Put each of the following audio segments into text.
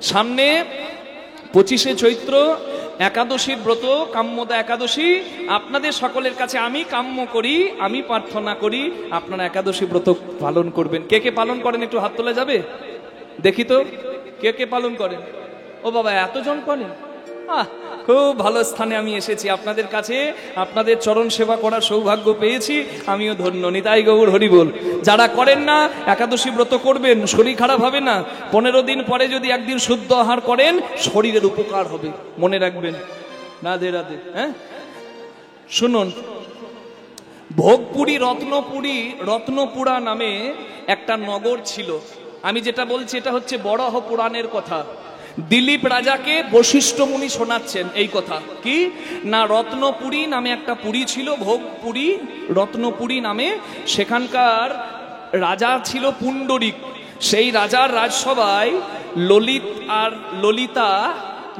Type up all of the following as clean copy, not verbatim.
সামনে 25শে চৈত্র একাদশীর ব্রত, কাম্যদা একাদশী। আপনাদের সকলের কাছে আমি কাম্য করি, আমি প্রার্থনা করি আপনারা একাদশী ব্রত পালন করবেন। কে কে পালন করেন একটু হাত তোলা যাবে? দেখি তো কে কে পালন করেন। ও বাবা, এতজন করেন! খুব ভালো স্থানে আমি এসেছি আপনাদের কাছে, আপনাদের চরণ সেবা করার সৌভাগ্য পেয়েছি, আমিও ধন্য। নিতাই গৌর হরি বল। যারা করেন না একাদশী ব্রত করবেন, শরীর খারাপ হবে না। 15 দিন পরে যদি একদিন শুদ্ধ আহার করেন শরীরের উপকার হবে, মনে রাখবেন। রাধে রাধে। হ্যাঁ, শুনুন, ভোগপুরী রত্নপুরা নামে একটা নগর ছিল। আমি যেটা বলছি এটা হচ্ছে বরাহ পুরাণের কথা। দিলীপ রাজাকে বশিষ্ঠ মুনি শোনাচ্ছেন এই কথা। কি না, রত্নপুরী নামে একটা পুরী ছিল, ভোগপুরী রত্নপুরী নামে। সেখানকার রাজা ছিল পুণ্ডরিক। সেই রাজার রাজসভায় ললিত আর ললিতা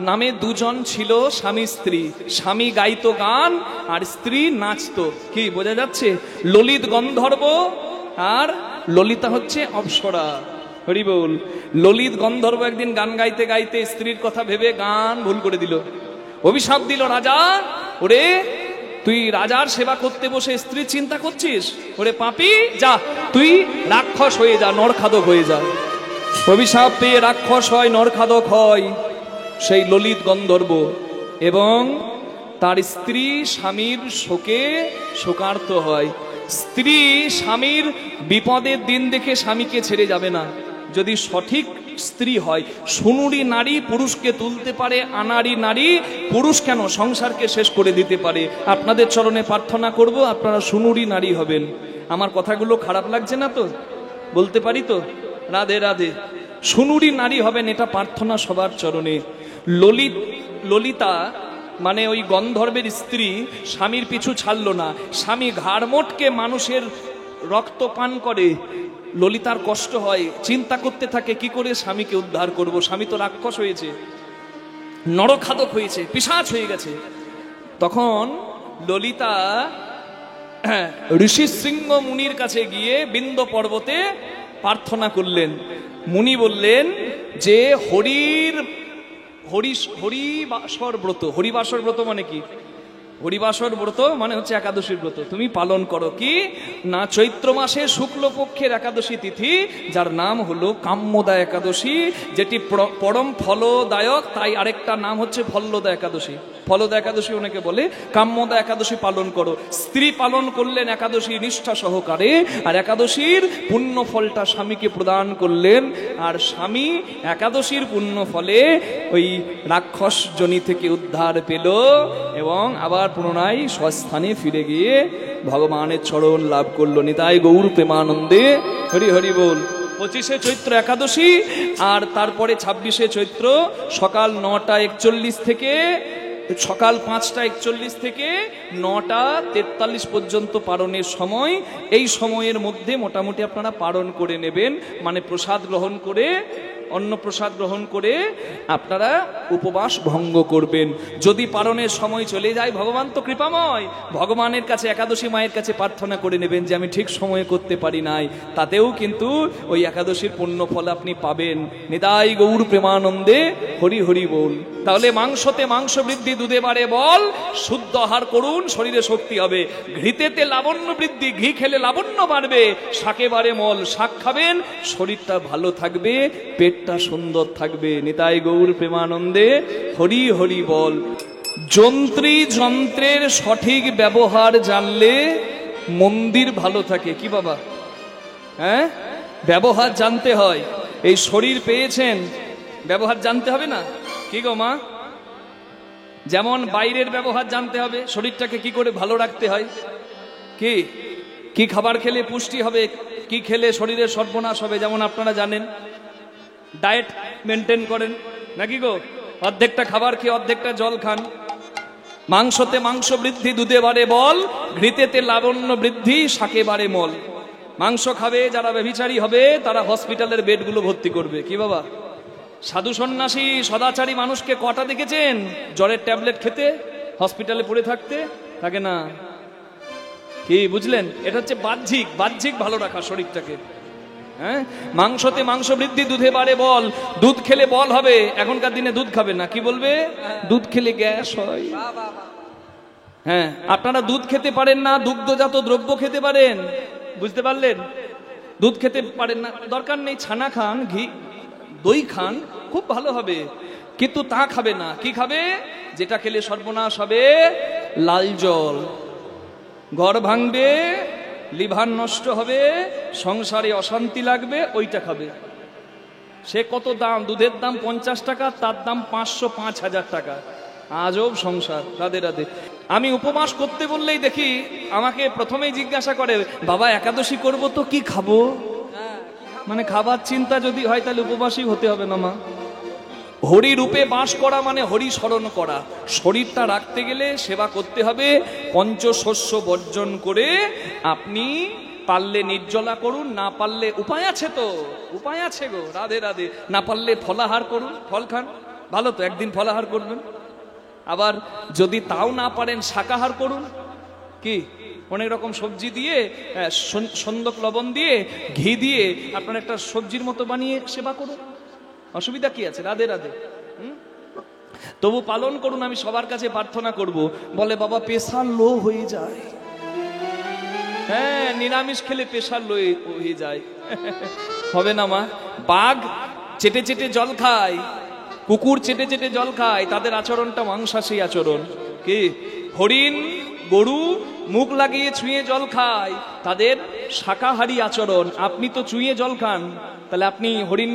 নামে দুজন ছিল স্বামী স্ত্রী। স্বামী গাইতো গান আর স্ত্রী নাচতো। কি বোঝা যাচ্ছে? ললিত গন্ধর্ব আর ললিতা হচ্ছে অপ্সরা। হরি বল। ললিত গন্ধর্ব একদিন গান গাইতে গাইতে স্ত্রীর কথা ভেবে গান ভুল করে দিল। অভিশাপ দিল রাজা, ওরে তুই রাজার সেবা করতে বসে স্ত্রীর চিন্তা করছিস? ওরে পাপী, যা তুই রাক্ষস হয়ে যা, নরখাদক হয়ে যা। অভিশাপ পেয়ে রাক্ষস হয়, নরখাদক হয় সেই ললিত গন্ধর্ব, এবং তার স্ত্রী স্বামীর শোকে শোকার্ত হয়। স্ত্রী স্বামীর বিপদের দিন দেখে স্বামীকে ছেড়ে যাবে না। যদি সঠিক স্ত্রী হয়, সুনুরি নারী পুরুষকে তুলতে পারে, আনারি নারী পুরুষ কেন সংসারকে শেষ করে দিতে পারে। আপনাদের চরণে প্রার্থনা করব আপনারা সুনুরি নারী হবেন। আমার কথাগুলো খারাপ লাগছে না তো? বলতে পারি তো? রাধে রাধে। সুনুরি নারী হবেন, এটা প্রার্থনা সবার চরণে। ললিতা মানে ওই গন্ধর্বের স্ত্রী স্বামীর পিছু ছাড়লো না। স্বামী ঘাড় মোটকে মানুষের রক্ত পান করে, ললিতার কষ্ট হয়, চিন্তা করতে থাকে কি করে স্বামীকে উদ্ধার করব। স্বামী তো রাক্ষস হয়েছে, নরখাদক হয়েছে, পিশাচ হয়ে গেছে। তখন ললিতা ঋষি শৃঙ্গ মুনির কাছে গিয়ে বিন্দ পর্বতে প্রার্থনা করলেন। মুনি বললেন যে হরিবাসর ব্রত। হরিবাসর ব্রত মানে কি? হরিবাসর ব্রত মানে হচ্ছে একাদশীর ব্রত তুমি পালন করো। কি না, চৈত্র মাসে শুক্লপক্ষের একাদশী তিথি, যার নাম হলো কাম্যদা একাদশী, যেটি পরম ফলদায়ক। তাই আরেকটা নাম হচ্ছে ফলদা একাদশী। ফলদা একাদশী অনেকে বলে, কাম্যদা একাদশী পালন করো। স্ত্রী পালন করলেন একাদশী নিষ্ঠা সহকারে, আর একাদশীর পুণ্য ফলটা স্বামীকে প্রদান করলেন। আর স্বামী একাদশীর পুণ্য ফলে ওই রাক্ষস জনি থেকে উদ্ধার পেল, এবং আবার পুনরায় স্বস্থানে ফিরে গিয়ে ভগবানের চরণ লাভ করলো। নিতাই গৌর প্রেমানন্দে হরি হরি বল। 25শে চৈত্র একাদশী, আর তারপরে 26শে চৈত্র সকাল 9টা 41 থেকে সকাল 5টা 41 থেকে 9টা 43 পর্যন্ত পারণের সময়। এই সময়ের মধ্যে মোটামুটি আপনারা পালন করে নেবেন, মানে প্রসাদ গ্রহণ করে, অন্ন প্রসাদ গ্রহণ করে আপনারা উপবাস ভঙ্গ করবেন। যদি পালনের সময় চলে যায়, ভগবান তো কৃপাময়, ভগবানের কাছে একাদশী মায়ের কাছে প্রার্থনা করে নেবেন যে আমি ঠিক সময়ে করতে পারি নাই, তাতেও কিন্তু ওই একাদশীর পুণ্য ফল আপনি পাবেন। নিতাই গৌর প্রেমানন্দে হরি হরি বল। তাহলে মাংসতে মাংস বৃদ্ধি, দুধে বাড়ে বল। শুদ্ধ আহার করুন, শরীরে শক্তি হবে। ঘৃতেতে লাবণ্য বৃদ্ধি, ঘি খেলে লাবণ্য বাড়বে। শাকে বাড়ে মল, শাক খাবেন, শরীরটা ভালো থাকবে, পেটটা সুন্দর থাকবে। নিতাই গৌর প্রেমানন্দে হরি হরি বল। যন্ত্রের সঠিক ব্যবহার জানলে মন্দির ভালো থাকে। কি বাবা? হ্যাঁ, ব্যবহার জানতে হয়। এই শরীর পেয়েছেন, ব্যবহার জানতে হবে না? কি গো মা? যেমন বাইরের ব্যবহার জানতে হবে, শরীরটাকে কি করে ভালো রাখতে হয়, কি কি খাবার খেলে পুষ্টি হবে, কি খেলে শরীরের সর্বনাশ হবে। যেমন আপনারা জানেন, ডায়েট মেনটেন করেন নাকি গো? অর্ধেকটা খাবার খেয়ে অর্ধেকটা জল খান। মাংসতে মাংস বৃদ্ধি, দুধে বাড়ে বল। ঘৃতেতে লাবণ্য বৃদ্ধি, শাকে বাড়ে মল। মাংস খাবে যারা ব্যভিচারী হবে, তারা হসপিটালের বেডগুলো ভর্তি করবে। কি বাবা? সাধু সন্ন্যাসী সদাচারী মানুষকে কটা দেখেছেন জ্বরের ট্যাবলেট খেতে, হসপিটালে পড়ে থাকতে? থাকে না। কি বুঝলেন? এটা হচ্ছে বাহ্যিক ভালো রাখা শরীরটাকে। হ্যাঁ, মাংসতে মাংস বৃদ্ধি, দুধে বাড়ে বল। দুধ খেলে বল হবে, এখনকার দিনে দুধ খাবে না, কি বলবে? দুধ খেলে গ্যাস হয়। হ্যাঁ, আপনারা দুধ খেতে পারেন না, দুগ্ধজাত দ্রব্য খেতে পারেন, বুঝতে পারলেন? দুধ খেতে পারেন না, দরকার নেই, ছানা খান, ঘি দই খান, খুব ভালো হবে, কিন্তু তা খাবে না। কি খাবে? যেটা খেলে সর্বনাশ হবে, লাল জল, ঘর ভাঙবে, লিভার নষ্ট হবে, সংসারে অশান্তি লাগবে, ওইটা খাবে। সে কত দাম? দুধের দাম 50 টাকা, তার দাম 500-5,000 টাকা। আজব সংসার। রাধে রাধে। আমি উপবাস করতে বললেই দেখি আমাকে প্রথমেই জিজ্ঞাসা করে, বাবা একাদশী করব তো কি খাবো? মানে খাবার চিন্তা যদি হয় তাহলে উপবাসী হতে হবে না মা। হরি রূপে বাস করা মানে হরি স্মরণ করা। শরীরটা রাখতে গেলে সেবা করতে হবে। পঞ্চশস্য বর্জন করে আপনি পারলে নির্জলা করুন, না পারলে উপায় আছে তো, উপায় আছে গো। রাধে রাধে। না পারলে ফলাহার করুন, ফল খান, ভালো তো, একদিন ফলাহার করবেন। আবার যদি তাও না পারেন শাকাহার করুন, কি অনেক রকম সবজি দিয়ে, সন্দক লবণ দিয়ে, ঘি দিয়ে আপনার একটা সবজির মতো বানিয়ে সেবা করুন, অসুবিধা কি আছে? রাধে রাধে। তবু পালন করুন। আমি সবার কাছে প্রার্থনা করব। বলে বাবা প্রেশার লো হয়ে যায়। হ্যাঁ, নিরামিষ খেলে প্রেশার লো হয়ে যায়। হবে না মা। বাঘ চেটে চেটে জল খায়, কুকুর চেটে চেটে জল খায়, তাদের আচরণটা মাংসাশী আচরণ। কি? হরিণ গরু মুখ লাগিয়ে ছুঁয়ে জল খায়, তাদের শাকাহারী আচরণ। আপনি তো চুইয়ে জল খান, তাহলে আপনি হরিণ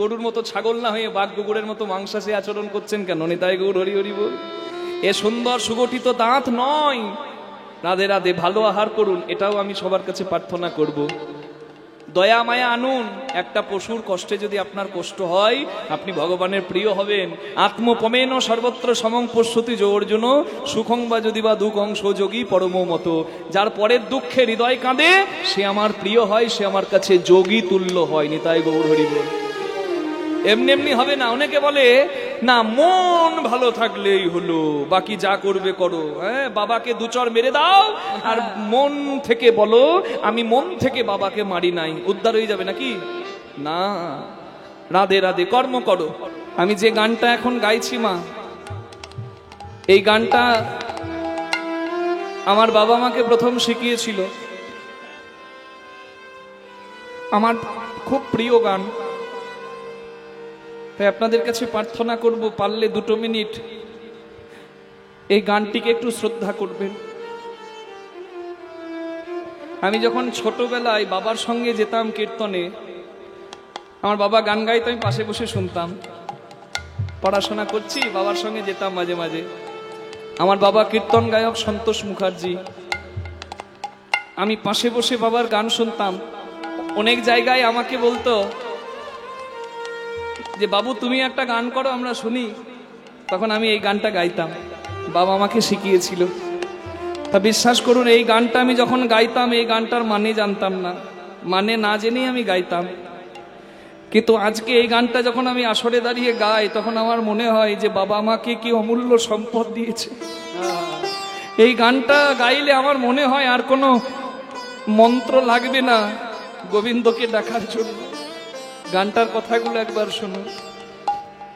গরুর মতো ছাগল না হয়ে বাঘ কুকুরের মতো মাংসাশী আচরণ করছেন কেন? নিতাই গৌর হরি হরি বল। এ সুন্দর সুগঠিত দাঁত নয়। রাধে রাধে। ভালো আহার করুন, এটাও আমি সবার কাছে প্রার্থনা করব। দয়া মায়া আনুন। একটা পশুর কষ্টে যদি আপনার কষ্ট হয়, আপনি ভগবানের প্রিয় হবেন। আত্মপমেন সর্বত্র সমং পশ্যতি যো অর্জুন, সুখং বা যদি বা দুঃখং যোগী পরম মত। যার পরের দুঃখে হৃদয় কাঁদে, সে আমার প্রিয় হয়, সে আমার কাছে যোগী তুল্য হয়। নিতাই গৌর হরি বল। এমনি এমনি হবে না। অনেকে বলে না মন ভালো থাকলেই হলো, বাকি যা করবে করো। হ্যাঁ, বাবাকে দুচর মেরে দাও আর মন থেকে বলো আমি মন থেকে বাবাকে মারি নাই, উদ্ধার হয়ে যাবে নাকি? না। রাধে রাধে। কর্ম করো। আমি যে গানটা এখন গাইছি মা, এই গানটা আমার বাবা আমাকে প্রথম শিখিয়েছিল। আমার খুব প্রিয় গান। তাই আপনাদের কাছে প্রার্থনা করব, পারলে 2 মিনিট এই গানটিকে একটু শ্রদ্ধা করবেন। আমি যখন ছোটবেলায় বাবার সঙ্গে যেতাম কীর্তনে, আমার বাবা গান গাইতো, আমি পাশে বসে শুনতাম। পড়াশোনা করছি, বাবার সঙ্গে যেতাম মাঝে মাঝে। আমার বাবা কীর্তন গায়ক সন্তোষ মুখার্জি। আমি পাশে বসে বাবার গান শুনতাম। অনেক জায়গায় আমাকে বলতো যে বাবু তুমি একটা গান করো, আমরা শুনি। তখন আমি এই গানটা গাইতাম, বাবা আমাকে শিখিয়েছিল। তা বিশ্বাস করুন, এই গানটা আমি যখন গাইতাম, এই গানটার মানে জানতাম না, মানে না জেনেই আমি গাইতাম। কিন্তু আজকে এই গানটা যখন আমি আসরে দাঁড়িয়ে গাই, তখন আমার মনে হয় যে বাবা আমাকে কি অমূল্য সম্পদ দিয়েছে। এই গানটা গাইলে আমার মনে হয় আর কোনো মন্ত্র লাগবে না গোবিন্দকে ডাকার জন্য। গানটার কথাগুলো একবার শুনুন।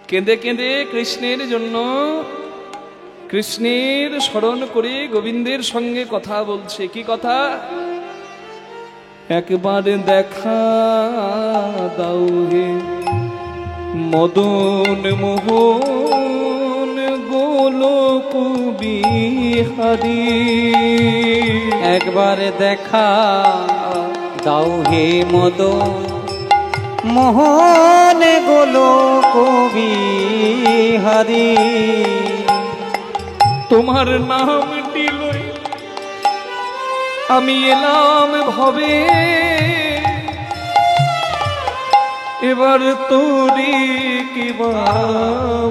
কেঁদে কেঁদে কৃষ্ণের জন্য, কৃষ্ণের স্মরণ করে গোবিন্দের সঙ্গে কথা বলছে। কি কথা? একবার দেখা দাও হে মদন মোহন গোলক বিহারী, একবার দেখা দাও হে মদন মোহন গোলক বিহারী। তোমার নামটি লই আমি এলাম ভবে, এবার তোরি কিবা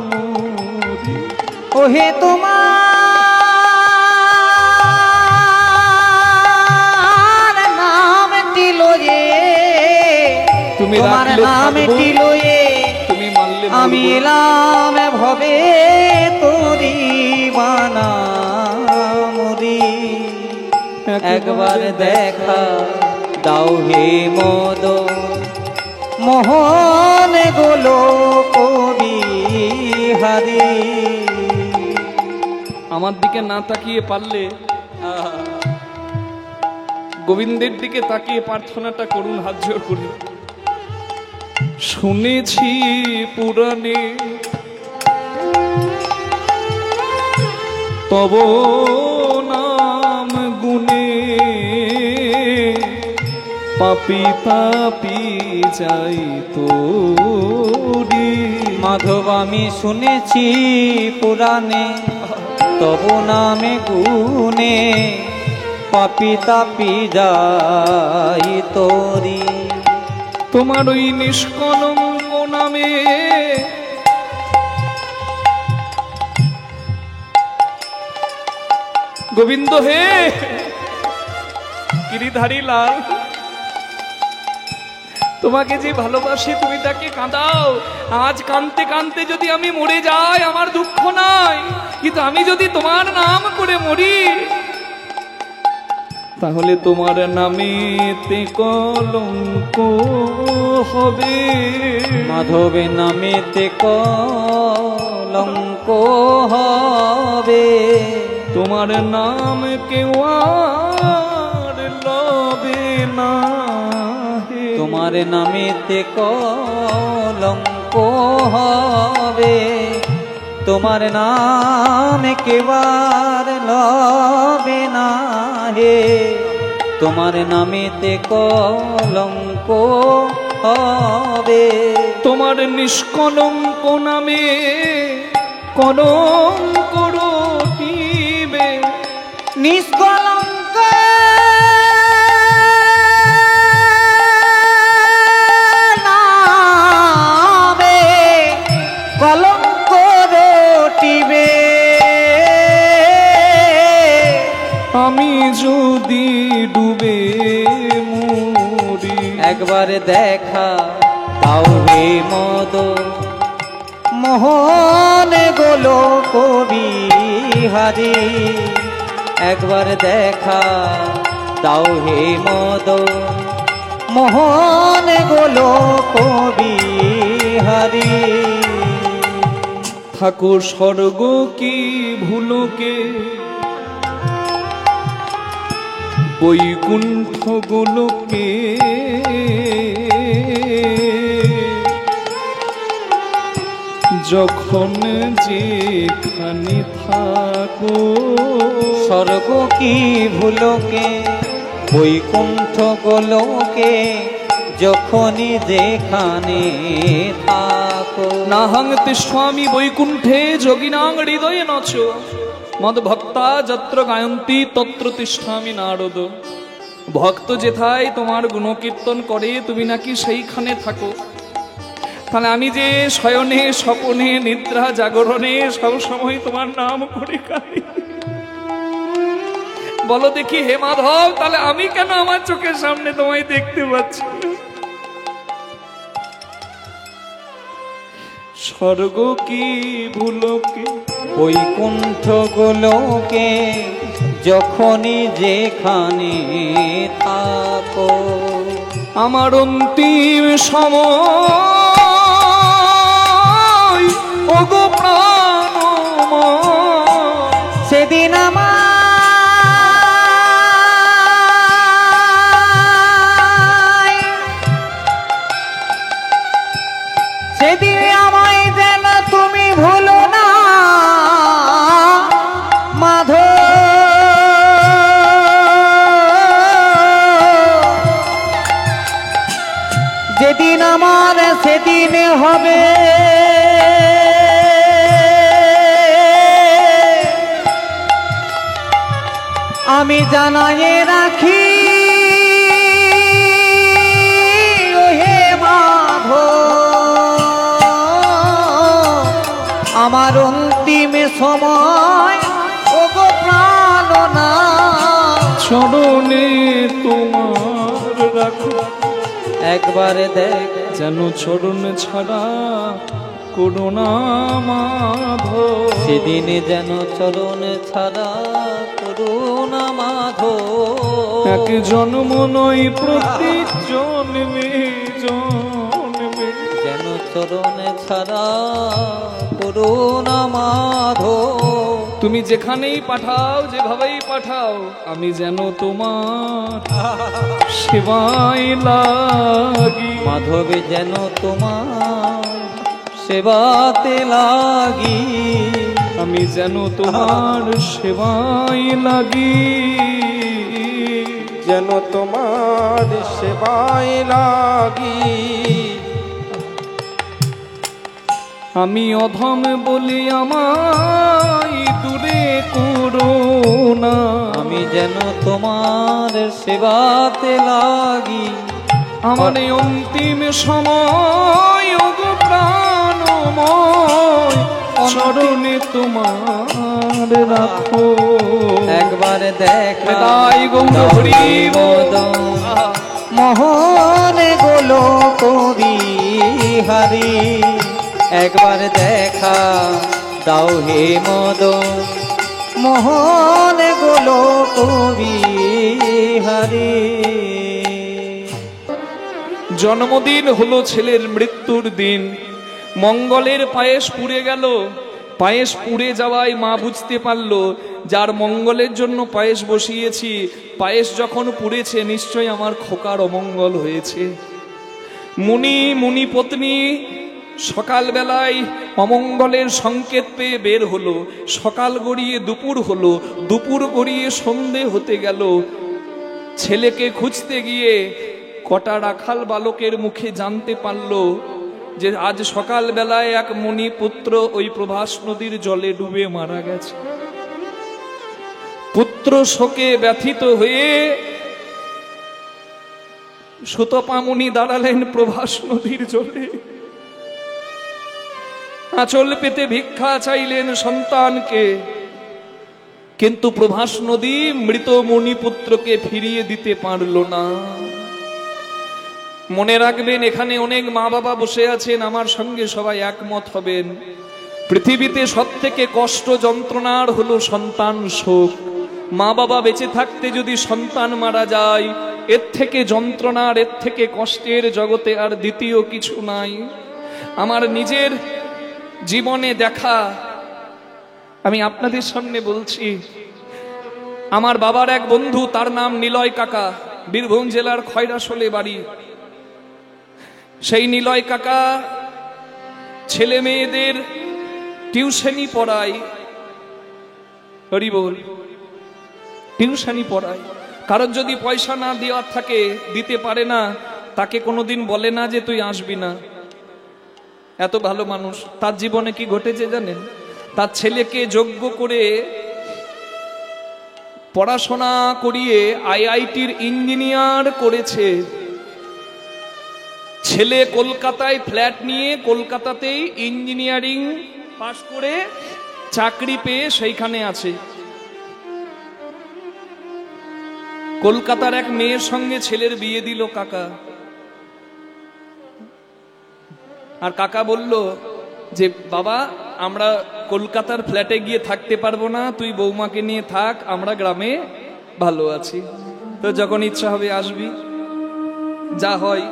মোরি। ওহে তোমার নামটি লয়ে, তুমি তোমার নামটি লয়ে তুমি মানলে আমি এলাম ভবে তোরি বানামরি। একবার দেখা দাও হে মদ মোহন গোলো বিহারি। আমার দিকে না তাকিয়ে পারলে গোবিন্দের দিকে তাকিয়ে প্রার্থনাটা করুন, হাত জোড় করুন। শুনেছি পুরাণে তব নাম গুণে, পাপি তাপি যাই তোরি। মাধব আমি শুনেছি পুরাণে তব নামে গুণে, পাপি তাপি যাই তোরি। তোমার ওই নিষ্কলঙ্ক নামে গোবিন্দ হে গিরিধারী লাল, তোমাকে যে ভালোবাসি তুমি তাকে কাঁদাও। আজ কাঁদতে কাঁদতে যদি আমি মরে যাই আমার দুঃখ নাই, কিন্তু আমি যদি তোমার নাম করে মরি তাহলে তোমার নামেতে কলঙ্ক হবে। মাধবে নামেতে কলঙ্ক হবে, তোমার নাম কেউ আর লবে না। তোমার নামেতে কলঙ্ক হবে, তোমার নাম কেবার লবে না হে। তোমার নামেতে কলঙ্ক হবে, তোমার নিষ্কলঙ্ক নামে কলঙ্ক রটিবে। নিষ্কলঙ্ক নামে কলঙ্ক রটিবে। আমি যদি ডুবে মরি, একবার দেখা দাও হে মদ মোহন গোলো বিহারি। একবার দেখা দাও হে মদ মোহন গোলো বিহারি। ঠাকুর স্বর্গ কি ভুলোকে বৈকুণ্ঠ গোলোকে, যখন যেখানে থাকো। স্বর্গ কি ভুলোকে বৈকুণ্ঠ গোলোকে, যখনই যেখানে থাকো। নাহং তিষ্ঠামি বৈকুণ্ঠে যোগিনাং হৃদয়ে নচ, মদ ভক্তা যত্র গায়ন্তি তত্র তিষ্ঠামি নারদ। ভক্ত যেথায় তোমার গুণকীর্তন করে তুমি নাকি সেইখানে থাকো। তাহলে আমি যে শয়নে স্বপনে নিদ্রা জাগরণে সব সময় তোমার নাম করে কাঁদি। বলো দেখি হে মাধব, তাহলে আমি কেন আমার চোখের সামনে তোমায় দেখতে পাচ্ছি না? স্বর্গ কি ভুলোকে বৈকুণ্ঠ গোলোকে, যখনই যেখানে থাকো। আমার অন্তিম সময় ওগো প্রাণময়, সেদিন আমার সেদিন আমায় যেন তুমি ভুলো না মাধব। যেদিন আমার সেদিন হবে আমি জানায়ে রাখি ও হে মাধব। আমার অন্তিম সময় ওগো প্রাণনা চরণে তোমার রাখো। একবার দেখ যেন চরণ ছাড়া করুণা মাধব। সেদিন যেন চরণ ছাড়া করুণা মাধব। এক জন্ম নয় প্রতি জন্মে জন্মে যেন চরণে ছাড়া করুণা মাধব। তুমি যেখানেই পাঠাও যেভাবেই পাঠাও আমি যেন তোমার সেবায় লাগি। মাধবে যেন তোমার সেবাতে লাগি, আমি যেন তোমার সেবায় লাগি, যেন তোমার সেবায় লাগি। আমি অধম বলি আমায় দূরে করো না, আমি যেন তোমার সেবাতে লাগি। আমার এই অন্তিম সময় ওগো প্রাণময় চরণে তোমার রাখো। একবার দেখা তাই গৌর হরি মদন মোহন গোলো বিহারি, একবার দেখা দাও হে মদন মোহন গোলো বিহারি। জন্মদিন হলো ছেলের মৃত্যুর দিন। মঙ্গলের পায়েস পুড়ে গেল। পায়েস পুড়ে যাওয়ায় মা বুঝতে পারল যার মঙ্গলের জন্য পায়েস বসিয়েছি, পায়েস যখন পুড়েছে নিশ্চয় আমার খোকার অমঙ্গল হয়েছে। মুনি পত্নী সকালবেলায় অমঙ্গলের সংকেত পেয়ে বের হলো। সকাল গড়িয়ে দুপুর হলো, দুপুর গড়িয়ে সন্ধে হতে গেল। ছেলেকে খুঁজতে গিয়ে কটা রাখাল বালকের মুখে জানতে পারল যে আজ সকালবেলায় এক মুনি পুত্র ওই প্রভাস নদীর জলে ডুবে মারা গেছে। পুত্র শোকে ব্যথিত হয়ে সুতপা মুনি দাঁড়ালেন প্রভাস নদীর জলে, আঁচল পেতে ভিক্ষা চাইলেন সন্তানকে, কিন্তু প্রভাস নদী মৃত মুনি পুত্রকে ফিরিয়ে দিতে পারল না। মনে রাখবেন, এখানে অনেক মা বাবা বসে আছেন, আমার সঙ্গে সবাই একমত হবেন, পৃথিবীতে সব থেকে কষ্ট যন্ত্রণার হলো সন্তান শোক। মা বাবা বেঁচে থাকতে যদি সন্তান মারা যায়, এর থেকে যন্ত্রণার, এর থেকে কষ্টের জগতে আর দ্বিতীয় কিছু নাই। আমার নিজের জীবনে দেখা, আমি আপনাদের সামনে বলছি। আমার বাবার এক বন্ধু, তার নাম নিলয় কাকা, বীরভূম জেলার খয়রাশোলে বাড়ি। সেই নিলয় কাকা ছেলে মেয়েদের টিউশনি পড়ায়, হরি বল, টিউশনি পড়ায়। কারণ যদি পয়সা না দেওয়ার থাকে, দিতে পারে না, তাকে কোনোদিন বলে না যে তুই আসবি না। এত ভালো মানুষ। তার জীবনে কি ঘটেছে জানেন? তার ছেলেকে যোগ্য করে পড়াশোনা করিয়ে আইআইটির ইঞ্জিনিয়ার করেছে। ছেলে কলকাতায় ফ্ল্যাট নিয়ে কলকাতাতেই ইঞ্জিনিয়ারিং পাশ করে চাকরি পেয়ে সেইখানে আছে। কলকাতার এক মেয়ের সঙ্গে ছেলের বিয়ে দিল কাকা। আর কাকা বলল যে বাবা, আমরা কলকাতার ফ্ল্যাটে গিয়ে থাকতে পারবো না, তুই বৌমাকে নিয়ে থাক, আমরা গ্রামে ভালো আছি, তো যখন ইচ্ছা হবে আসবি, যা হয়।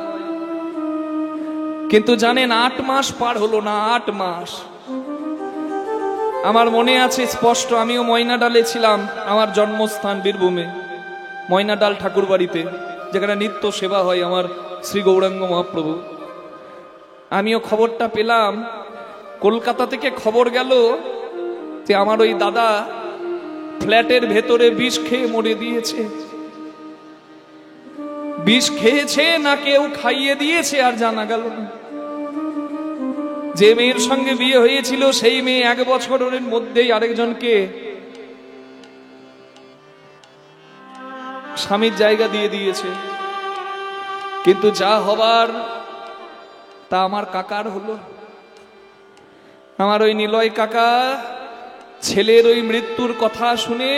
কিন্তু জানেন, 8 মাস পার হলো না, 8 মাস। আমার মনে আছে স্পষ্ট, আমিও ময়নাডালে ছিলাম, আমার জন্মস্থান বীরভূমে, ময়নাডাল ঠাকুর বাড়িতে, যেখানে নিত্য সেবা হয় আমার শ্রী গৌরাঙ্গ মহাপ্রভু। আমিও খবরটা পেলাম, কলকাতা থেকে খবর গেল যে আমার ওই দাদা ফ্ল্যাটের ভেতরে বিষ খেয়ে মরে দিয়েছে। বিষ খেয়েছে না কেউ খাইয়ে দিয়েছে আর জানা গেল না। যে মেয়ের সঙ্গে বিয়ে হয়েছিল সেই মেয়ে 1 বছরের মধ্যেই আরেকজনকে স্বামীর জায়গা দিয়ে দিয়েছে। কিন্তু যা হবার তা আমার কাকার হলো। আমার ওই নিলয় কাকা ছেলের ওই মৃত্যুর কথা শুনে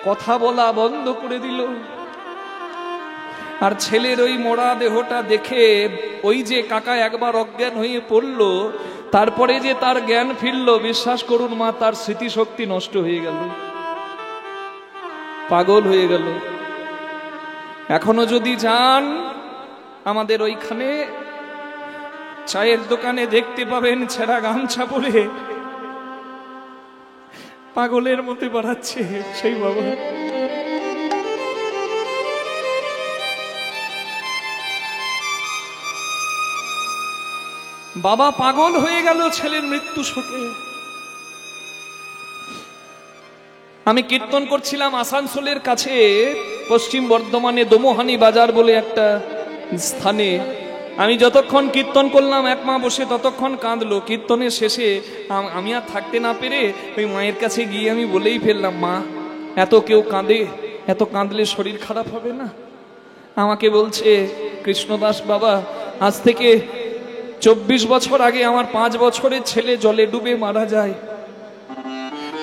কথা বলা বন্ধ করে দিল। আর ছেলের ওই মরা দেহটা দেখে ওই যে কাকা একবার অজ্ঞান হয়ে পড়ল, তারপরে যে তার জ্ঞান ফিরল, বিশ্বাস করুন মা, তার স্মৃতিশক্তি নষ্ট হয়ে গেল, পাগল হয়ে গেল। এখনো যদি যান আমাদের ওইখানে চায়ের দোকানে দেখতে পাবেন ছেঁড়া গামছা পরে পাগলের মতো বাড়াচ্ছে সেই বাবা। বাবা পাগল হয়ে গেল ছেলের মৃত্যু শোকে। আমি কীর্তন করছিলাম আসানসোলের কাছে পশ্চিম বর্ধমানে দোমোহানি বাজার বলে একটা স্থানে। আমি যতক্ষণ কীর্তন করলাম এক মা বসে ততক্ষণ কাঁদলো। কীর্তনের শেষে আমি আর থাকতে না পেরে ওই মায়ের কাছে গিয়ে আমি বলেই ফেললাম, মা এত কেউ কাঁদে, এত কাঁদলে শরীর খারাপ হবে না? আমাকে বলছে, কৃষ্ণদাস বাবা, আজ থেকে 24 বছর আগে আমার 5 বছরের ছেলে জলে ডুবে মারা যায়।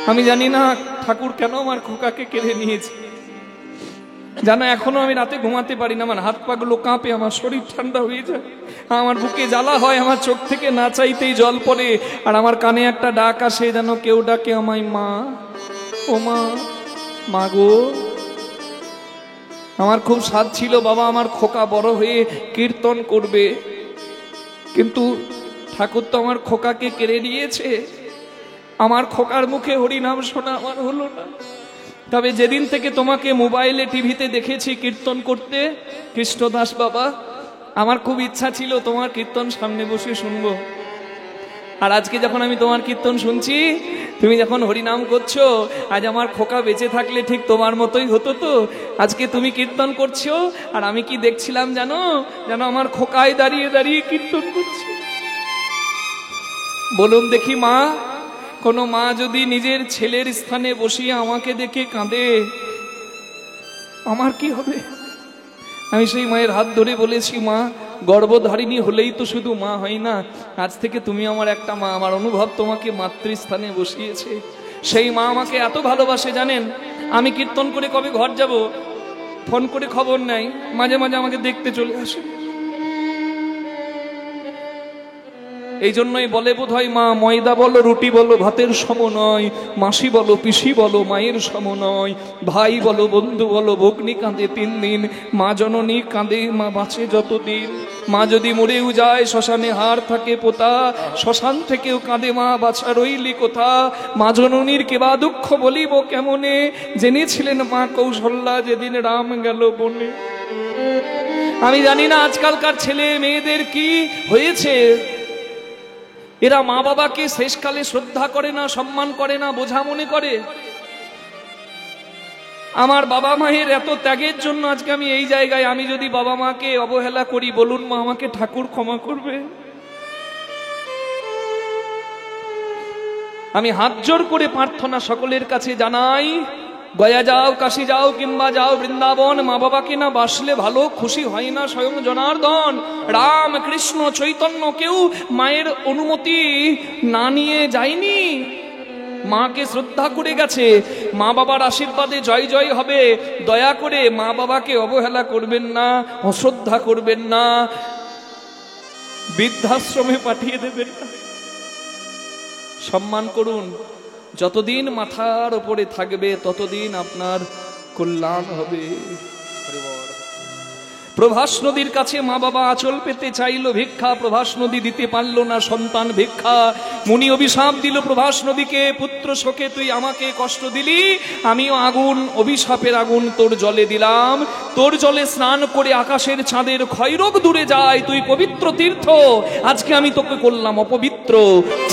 আমি জানি না ঠাকুর কেন আমার খোকাকে কেড়ে নিয়েছে। জানো এখনো আমি রাতে ঘুমাতে পারি না, আমার হাত পা গুলো কাঁপে, আমার শরীর ঠান্ডা হয়ে যায়, আমার বুকে জ্বালা হয়, আমার চোখ থেকে না চাইতেই জল পড়ে, আর আমার কানে একটা ডাক আসে, যেন কেউ ডাকে আমায় মা, ও মা, মা গো। আমার খুব স্বাদ ছিল বাবা আমার খোকা বড় হয়ে কীর্তন করবে, কিন্তু ঠাকুর তো আমার খোকাকে কেড়ে নিয়েছে। আমার খোকার মুখে হরিনাম শোনা আমার হলো না। তবে যেদিন থেকে তোমাকে মোবাইলে টিভিতে দেখেছি কীর্তন করতে কৃষ্ণদাস বাবা, আমার খুব ইচ্ছা ছিল তোমার কীর্তন সামনে বসে শুনবো। আর আজকে যখন আমি তোমার কীর্তন শুনছি, তুমি যখন হরিনাম করছো, আজ আমার খোকা বেঁচে থাকলে ঠিক তোমার মতোই হতো তো। আজকে তুমি কীর্তন করছো আর আমি কি দেখছিলাম জানো, যেন আমার খোকায় দাঁড়িয়ে দাঁড়িয়ে কীর্তন করছে। বলুন দেখি মা, কোনো মা যদি নিজের ছেলের স্থানে বসিয়ে আমাকে দেখে কাঁদে, আমার কি হবে? আমি সেই মায়ের হাত ধরে বলেছি, মা গর্ভধারিণী হলেই তো শুধু মা হয় না, আজ থেকে তুমি আমার একটা মা। আমার অনুভব তোমাকে মাতৃস্থানে বসিয়েছে। সেই মা আমাকে এত ভালোবাসে জানেন। আমি কীর্তন করে কবে ঘর যাব, ফোন করে খবর নেই, মাঝে মাঝে আমাকে দেখতে চলে আসে। এই জন্যই বলে বোধ হয়, মা ময়দা বলো রুটি বলো ভাতের সম নয়, মাসি বলো পিসি বলো মায়ের সম নয়, ভাই বলো বন্ধু বলো ভগ্নি কাঁদে 3 দিন, মা জননী কাঁদে মা বাঁচে যতদিন। মা যদি মরেও যায় শ্মশানে হাড় থাকে পোতা, শ্মশান থেকেও কাঁদে মা বাছা রইলি কোথা। মা জননীর কেবা দুঃখ বলিব কেমনে, জেনেছিলেন মা কৌশল্যা যেদিন রাম গেল বনে। আমি জানি না আজকালকার ছেলে মেয়েদের কি হয়েছে, এরা মা বাবাকে শেষকালে শ্রদ্ধা করে না, সম্মান করে না, বোঝা মনে করে। আমার বাবা মায়ের এত ত্যাগের জন্য আজকে আমি এই জায়গায়। আমি যদি বাবা মাকে অবহেলা করি, বলুন মা আমাকে ঠাকুর ক্ষমা করবে? আমি হাত জোর করে প্রার্থনা সকলের কাছে জানাই, গয়া যাও, কাশী যাও, কিংবা যাও বৃন্দাবন, মা বাবাকে না বাসলে ভালো খুশি হয় না স্বয়ং জনার্দন। রাম কৃষ্ণ চৈতন্য কেউ মায়ের অনুমতি না নিয়ে যায়নি, মাকে শ্রদ্ধা করে গেছে। মা বাবার আশীর্বাদে জয় জয় হবে। দয়া করে মা বাবাকে অবহেলা করবেন না, অশ্রদ্ধা করবেন না, বৃদ্ধাশ্রমে পাঠিয়ে দেবেন না, সম্মান করুন। যতদিন মাথার উপরে থাকবে ততদিন আপনার কল্যাণ হবে। প্রভাস নদীর কাছে মা বাবা আঁচল পেতে চাইল ভিক্ষা, প্রভাস নদী দিতে পারল না সন্তান ভিক্ষা। মুনি অভিশাপ দিল প্রভাস নদীকে, পুত্র শোকে তুই আমাকে কষ্ট দিলি, আমিও আগুন, অভিশাপের আগুন তোর জলে দিলাম। তোর জলে স্নান করে আকাশের চাঁদের ক্ষয়রোগ দূরে যায়, তুই পবিত্র তীর্থ, আজকে আমি তোকে করলাম অপবিত্র।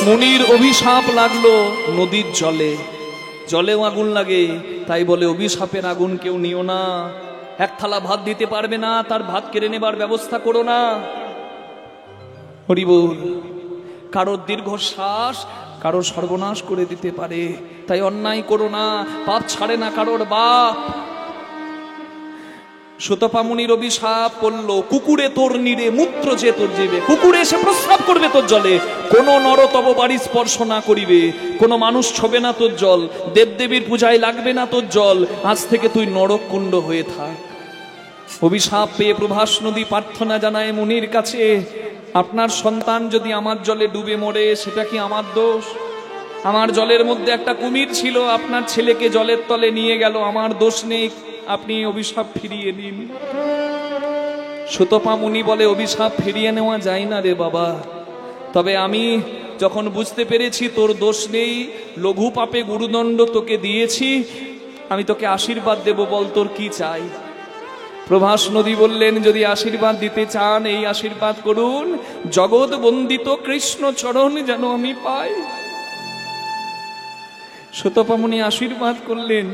মুনির অভিশাপ লাগলো নদীর জলে, জলেও আগুন লাগে, তাই বলে অভিশাপের আগুন কেউ নিও না। এক থালা ভাত দিতে পারবে না, তার ভাত কেড়ে নেবার ব্যবস্থা করো না। হরি বল। কারোর দীর্ঘশ্বাস কারোর সর্বনাশ করে দিতে পারে, তাই অন্যায় করো না। পাপ ছাড়ে না কারোর বাপ। সুতপা মুনির অভিশাপ পড়ল, কুকুরে তোর নিরে মূত্র যে তোর জীবে, কুকুরে এসে প্রস্রাব করবে তোর জলে, কোন নর তব বাড়ি স্পর্শ না করিবে, কোন মানুষ ছবে না তোর জল, দেবদেবীর পূজায় লাগবে না তোর জল, আজ থেকে তুই নরক কুণ্ড হয়ে থাক। অভিশাপ পেয়ে প্রভাস নদী প্রার্থনা জানায় মুনির কাছে, আপনার সন্তান যদি আমার জলে ডুবে মরে সেটা কি আমার দোষ? আমার জলের মধ্যে একটা কুমির ছিল, আপনার ছেলেকে জলের তলে নিয়ে গেল, আমার দোষ নেই। আপনি অভিশাপ ফিরিয়ে নিন। সুতপা মুনি বলে, অভিশাপ ফিরিয়ে নেওয়া যায় না রে বাবা, তবে আমি যখন বুঝতে পেরেছি তোর দোষ নেই, লঘু পাপে গুরুদণ্ড তোকে দিয়েছি, আমি তোকে আশীর্বাদ দেব, বল তোর কি চাই। প্রভাস নদী বললেন, যদি আশীর্বাদ দিতে চান এই আশীর্বাদ করুন, জগৎ বন্দিত কৃষ্ণ চরণ যেন আমি পাই। সুতপামুনি আশীর্বাদ করলেন।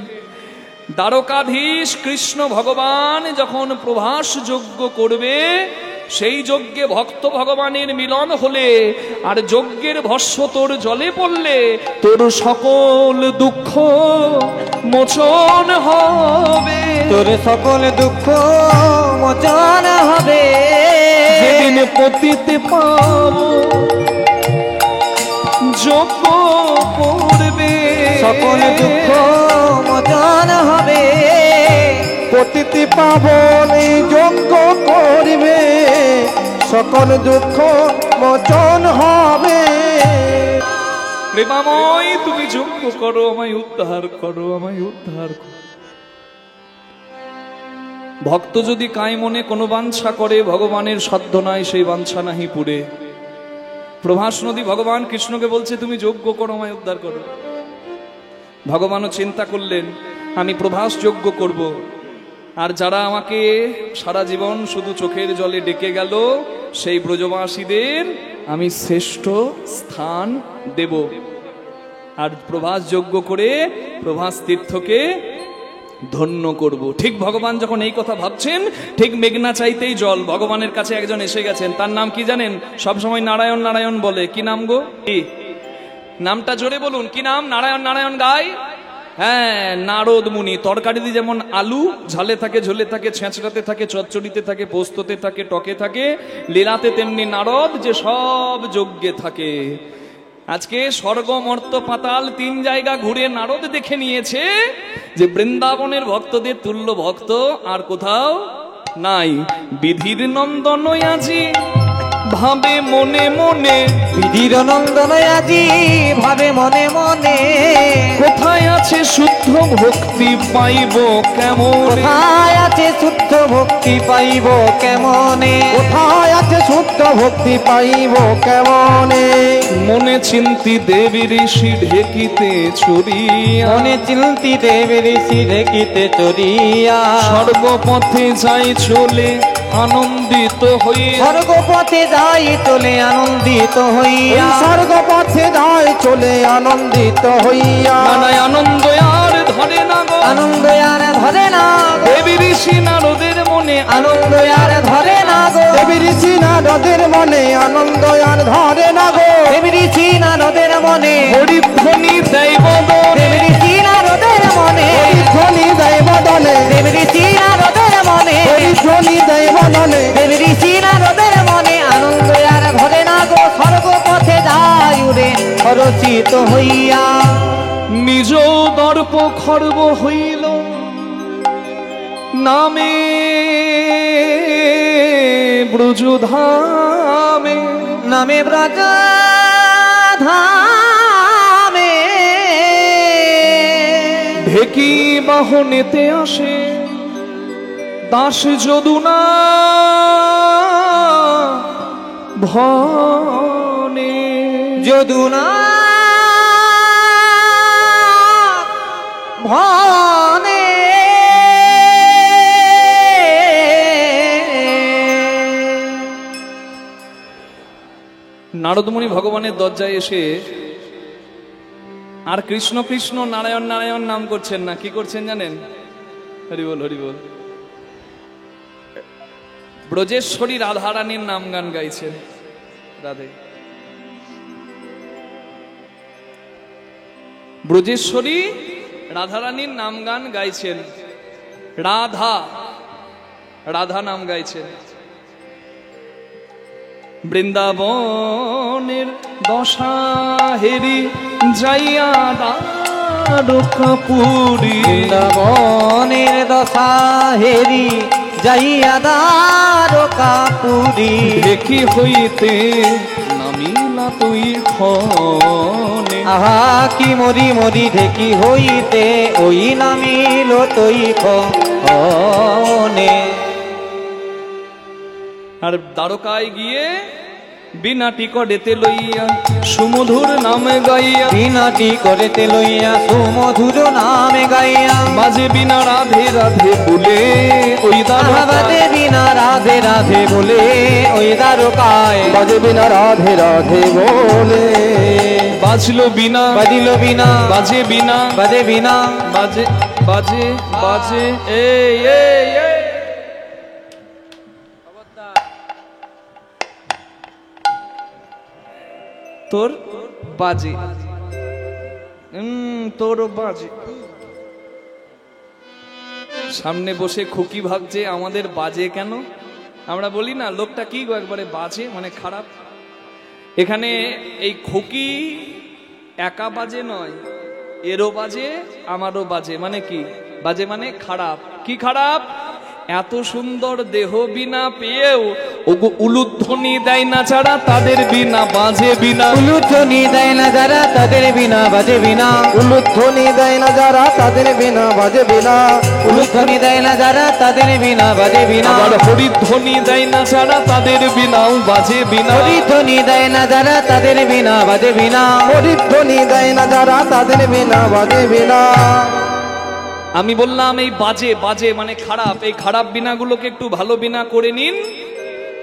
দ্বারকাধীশ কৃষ্ণ ভগবান যখন প্রভাস যজ্ঞ করবে, সেই যজ্ঞে ভক্ত ভগবানের মিলন হলে আর যজ্ঞের ভস্য তোর জলে পড়লে তোর সকল দুঃখ মোচন হবে, তোর সকল দুঃখ মোচন হবে। যেদিন পতিতে পাবো যজ্ঞ করবে, সকল দুঃখ মোচন হবে। পতিতি পাবন যজ্ঞ করবে, সকল দুঃখ মোচন হবে। প্রেমাময় তুমি যজ্ঞ করো, আমায় উদ্ধার করো, আমায় উদ্ধার করো। ভক্ত যদি কায় মনে কোনো বাঞ্ছা করে, ভগবানের সাধ্য নাই সেই বাঞ্ছা নাহি পুরে। প্রভাস নদী ভগবান কৃষ্ণকে বলছে, তুমি যজ্ঞ করো, আমায় উদ্ধার করো। ভগবানও চিন্তা করলেন, আমি প্রভাস যজ্ঞ করব, আর যারা আমাকে সারা জীবন শুধু চোখের জলে ডেকে গেল, সেই ব্রজবাসীদের আমি শ্রেষ্ঠ স্থান দেব, আর প্রভাস যজ্ঞ করে প্রভাস তীর্থকে ধন্য করব। ঠিক ভগবান যখন এই কথা ভাবছেন, ঠিক মেঘনা চাইতেই জল। ভগবানের কাছে একজন এসে গেছেন, তার নাম কি জানেন? সবসময় নারায়ণ নারায়ণ বলে। কি নাম গো? নামটা জোরে বলুন, কি নাম? নারায়ণ নারায়ণ গায়। হ্যাঁ, নারদ মুনি। তরকারিতে যেমন আলু ঝালে থাকে, ঝোলে থাকে, ছেঁচড়াতে থাকে, চচ্চড়িতে থাকে, পোস্ততে থাকে, টকে থাকে, লীলাতে তেমনি নারদ, যে সব যজ্ঞে থাকে। আজকে স্বর্গ মর্ত পাতাল তিন জায়গা ঘুরে নারদ দেখে নিয়েছে যে বৃন্দাবনের ভক্তদের তুল্য ভক্ত আর কোথাও নাই। বিধির নন্দন আজি ভাবে মনে মনে, বিধির নন্দন আজি ভাবে মনে মনে, কোথায় আছে শুদ্ধ ভক্তি পাইব কেমন, কোথায় আছে শুদ্ধ ভক্তি পাইব কেমনে, কোথায় আছে শুদ্ধ ভক্তি পাইব কেমনে। মনে চিন্তি দেবী ঋষি ঢেকিতে চড়িয়া, মনে চিন্তি দেবী ঋষি ঢেকিতে চড়িয়া, স্বর্গপথে যাই চলে আনন্দিত হইয়া, স্বর্গপথে যাই চলে আনন্দিত হইয়া, স্বর্গপথে যায় চলে আনন্দিত হইয়া। নানায় আনন্দ আর ধরে না গো, আনন্দ আর ধরে না গো, দেবী ঋষি নারদের মনে আনন্দ আর ধরে না গো, দেবী ঋষি নারদের মনে আনন্দ আর ধরে না গো, দেবী ঋষি নারদের মনে হরিধ্বনি দেয় বদনে, দেবী ঋষি নারদের মনে ধ্বনি দেয় বদনে, দেবী ঋষি নারদের মনে ধ্বনি দেয় বদনে। দেবী ঋষি নারদের মনে আনন্দ আর ধরে না গো, স্বর্গপথে যায় উড়ে হরচিত হইয়া, নিজ দর্প খর্ব হইল নামে ব্রজধামে, নামে ব্রজ ধামে, ঢেকি বাহনেতে আসে দাস যদুনা ভনে, যদুনা ভনে, নারদমুনি ভগবানের দরজায় এসে আর কৃষ্ণ কৃষ্ণ নারায়ণ নারায়ণ নাম করছেন না, কি করছেন জানেন? হরি বল হরি বল। ব্রজেশ্বরী রাধারানীর নাম গান গাইছেন। রাধে। ব্রজেশ্বরী রাধারানীর নাম গান গাইছেন। রাধা রাধা নাম গাইছেন। বৃন্দাবনের দশা হেরি যাইয়া দ্বারকাপুরী, বৃন্দাবনের দশা হেরি যাইয়া দ্বারকাপুরী, দেখি হইতে নামিলা তুই ক্ষণে, আহা কি মরি মরি ঢেকি হইতে ওই নামিল তৈ মোহনে। আর দ্বারকায় গিয়ে বিনা টিকটেতে লইয়া সুমধুর নাম গাইয়া, বিনাটি করেতে লইয়া সুমধুর নামে গাইয়া, বাজে বিনা রাধে রাধে বলে ওই দ্বারকায়, বাজে বিনা রাধে রাধে বলে ওই দ্বারকায়, বাজে বিনা রাধে রাধে বলে, বাজলো বিনা বাজিল বিনা, বাজে বিনা বাজে বিনা, বাজে বাজে বাজে এই এই এই তোর বাজে তোর বাজে। সামনে বসে খুকি ভাবছে আমাদের বাজে কেন? আমরা বলি না লোকটা কি গো একবারে বাজে মানে খারাপ। এখানে এই খুকি একা বাজে নয়, এরও বাজে আমারও বাজে। মানে কি বাজে? মানে খারাপ। কি খারাপ? এত সুন্দর দেহ বিনা পেয়েও ওগো উলুধ্বনি দেয় না যারা, তাদের বিনা বাজে বিনা। উলুধ্বনি দেয় না যারা, তাদের বিনা বাজে বিনা। উলুধ্বনি দেয় না যারা, তাদের বিনা বাজে বিনা। উলুধ্বনি দেয় না যারা, তাদের বিনা বাজে বিনা। আবার হরিধ্বনি দেয় না যারা, তাদের বিনাও বাজে বিনা। হরিধ্বনি দেয় না যারা, তাদের বিনা বাজে বিনা। হরিধ্বনি দেয় না যারা, তাদের বিনা বাজে বিনা। আমি বললাম এই বাজে বাজে মানে খারাপ, এই খারাপ বিনাগুলোকে একটু ভালো বিনা করে নিন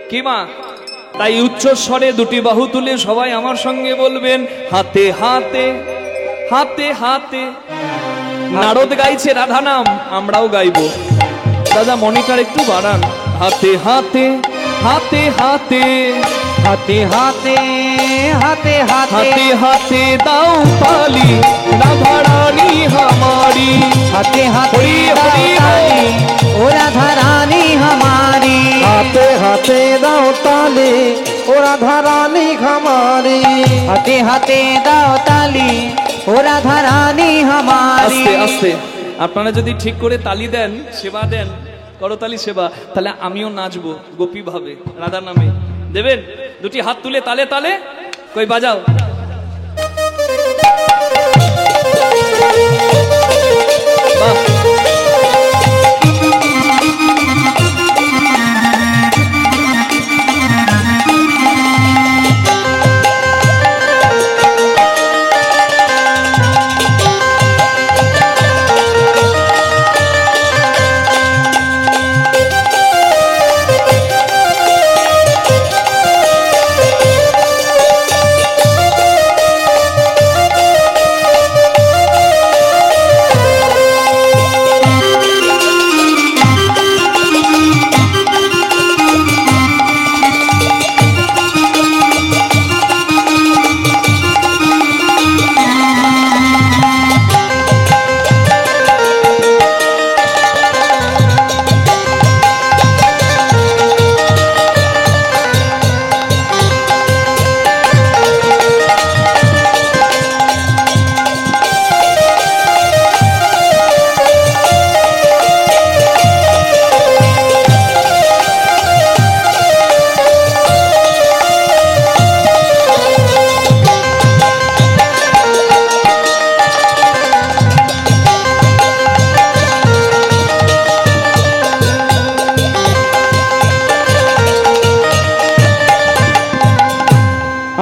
কি মা? তাই উচ্চ স্বরে দুটি বাহু তুলে সবাই আমার সঙ্গে বলবেন হাতে হাতে হাতে হাতে। নারদ গাইছে রাধা নাম, আমরাও গাইবো। দাদা মনিটর একটু বাড়ান। হাতে হাতে হাতে হাতে হাতে হাতে হাতে হাতে হাতে হাতে দাও তালি রাধা রানী हमारी। हाथे हाथे हरि ताली ओ राधा रानी हमारी। हाथे हाथे दाओ ताली ओ राधा रानी हमारी। हाथे हाथे दाओ ताली ओ राधा रानी हमारी। আস্তে আস্তে আপনারা যদি ঠিক করে তালি দেন, সেবা দেন, করতালি সেবা, তাহলে আমিও নাচবো গোপী ভাবে রাধা নামে। দেবেন? দুটি হাত তুলে তালে তালে কই বাজাও। বাহ।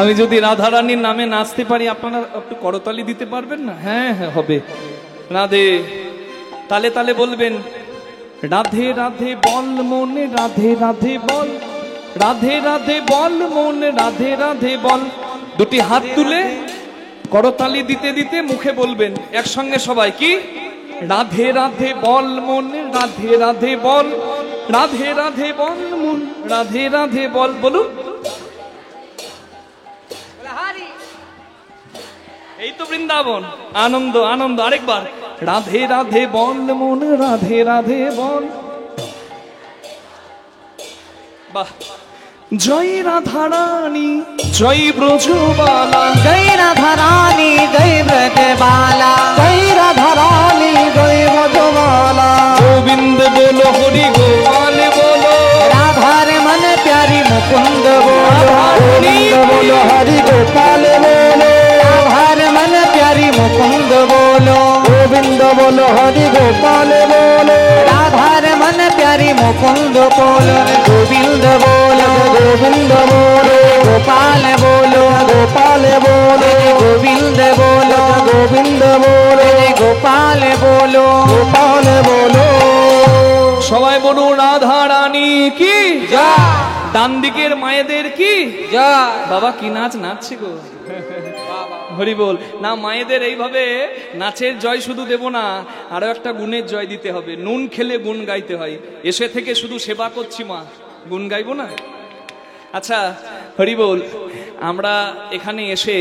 আমি যদি রাধা রানীর নামে নাচতে পারি, আপনারা একটু করতালি দিতে পারবেন না? হ্যাঁ হ্যাঁ হবে। রাধে তালে তালে বলবেন রাধে রাধে বল মনে, রাধে রাধে বল, রাধে রাধে বল মনে, রাধে রাধে বল। দুটি হাত তুলে করতালি দিতে দিতে মুখে বলবেন একসঙ্গে সবাই কি? রাধে রাধে বল মনে, রাধে রাধে বল, রাধে রাধে বল মন, রাধে রাধে বল। বলুন। এই তো বৃন্দাবন, আনন্দ আনন্দ। আরেকবার রাধে রাধে বল মন, রাধে রাধে বল। বাহ। জয় রাধা রানী জয় ব্রজবালা, जय राधा रानी जय ब्रज बाला। जय राधा रानी जय ब्रजबाला। गोविंद बोलो हरि गोपाल बोलो, राधार मन प्यारी मुकुंद बोलो। गोविंद बोलो हरि गोपाल बोलो। राधार मन प्यारी मुकुंद बोलो। गोविंद बोलो हरि गोपाल बोलो। राधा মুকুন্দ বলো গোবিন্দ বলো গোবিন্দ বলো গোপাল বলো গোপাল বলো গোবিন্দ বলো গোবিন্দ বলো গোপাল বলো গোপাল বলো। সবাই বলুন রাধা রানী কি জয় ডান দিকের মায়েদের কি জয় বাবা কি নাচ নাচছে গো হরি বল না মায়েদের এইভাবে নাচের জয় শুধু দেব না, আরো একটা গুণের জয় দিতে হবে। নুন খেলে গুণ গাইতে হয়। এসে থেকে শুধু সেবা করছি মা, গুণ গাইবো না? আচ্ছা হরি বল, আমরা এখানে এসে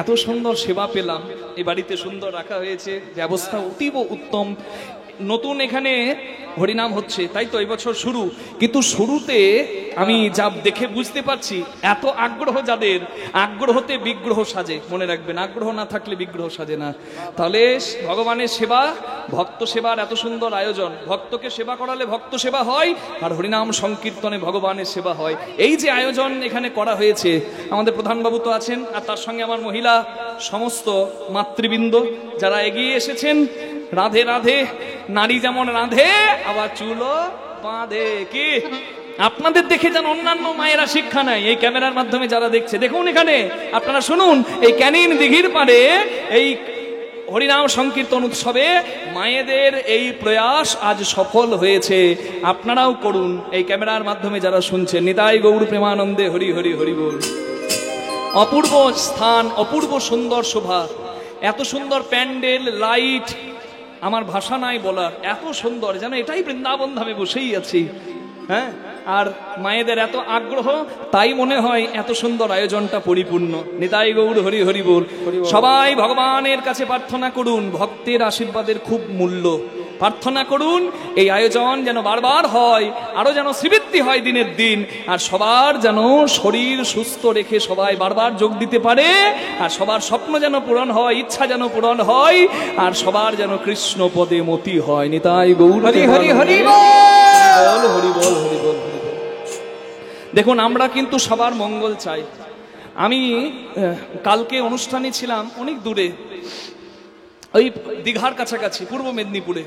এত সুন্দর সেবা পেলাম, এই বাড়িতে সুন্দর রাখা হয়েছে, ব্যবস্থা অতীব উত্তম। নতুন এখানে হরিনাম হচ্ছে, তাই তো এই বছর শুরু। কিন্তু শুরুতে আমি যা দেখে বুঝতে পারছি, এত আগ্রহ যাদের, আগ্রহতে বিগ্রহ সাজে। মনে রাখবেন, আগ্রহ না থাকলে বিগ্রহ সাজে না। তাহলে ভগবানের সেবা, ভক্ত সেবার এত সুন্দর আয়োজন। ভক্তকে সেবা করালে ভক্ত সেবা হয়, আর হরিনাম সংকীর্তনে ভগবানের সেবা হয়। এই যে আয়োজন এখানে করা হয়েছে, আমাদের প্রধানবাবু তো আছেন, আর তার সঙ্গে আমার মহিলা সমস্ত মাতৃবৃন্দ যারা এগিয়ে এসেছেন। রাধে রাধে, নারী যেমন রাধে আবার চুলো বাঁধে। কি আপনাদের দেখে যেন অন্যান্য মায়েরা শিক্ষা নেয়। এই ক্যামেরার মাধ্যমে যারা দেখছে, দেখুন এখানে আপনারা শুনুন, এই ক্যানিন দিঘির পাড়ে এই হরিনাম সংকীর্তন উৎসবে মায়েদের এই প্রয়াস আজ সফল হয়েছে। আপনারাও করুন, এই ক্যামেরার মাধ্যমে যারা শুনছেন। নিতাই গৌর প্রেমানন্দে হরি হরি হরি বল। অপূর্ব স্থান, অপূর্ব সুন্দর শোভা, এত সুন্দর প্যান্ডেল, লাইট, আমার ভাষা নাই বলার, এত সুন্দর, যেন এটাই বৃন্দাবন ধামে বসেই আছি। হ্যাঁ, আর মায়েদের এত আগ্রহ, তাই মনে হয় এত সুন্দর আয়োজনটা পরিপূর্ণ। নিতাই গৌর হরি হরি বল। সবাই ভগবানের কাছে প্রার্থনা করুন, ভক্তের আশীর্বাদের খুব মূল্য। প্রার্থনা করুন এই আয়োজন যেন বারবার হয়, আরো যেন শ্রীবৃদ্ধি হয় দিনের দিন, আর সবার যেন শরীর সুস্থ রেখে সবাই বারবার যোগ দিতে পারে, আর সবার স্বপ্ন যেন পূরণ হয়, ইচ্ছা যেন পূরণ হয়, আর সবার যেন কৃষ্ণ পদে মতি হয়। নিতাই গৌর হরি হরি হরি বল, হরি বল হরি বল হরি বল। দেখুন, আমরা কিন্তু সবার মঙ্গল চাই। আমি কালকে অনুষ্ঠানে ছিলাম অনেক দূরে, ওই দীঘার কাছাকাছি, পূর্ব মেদিনীপুরে।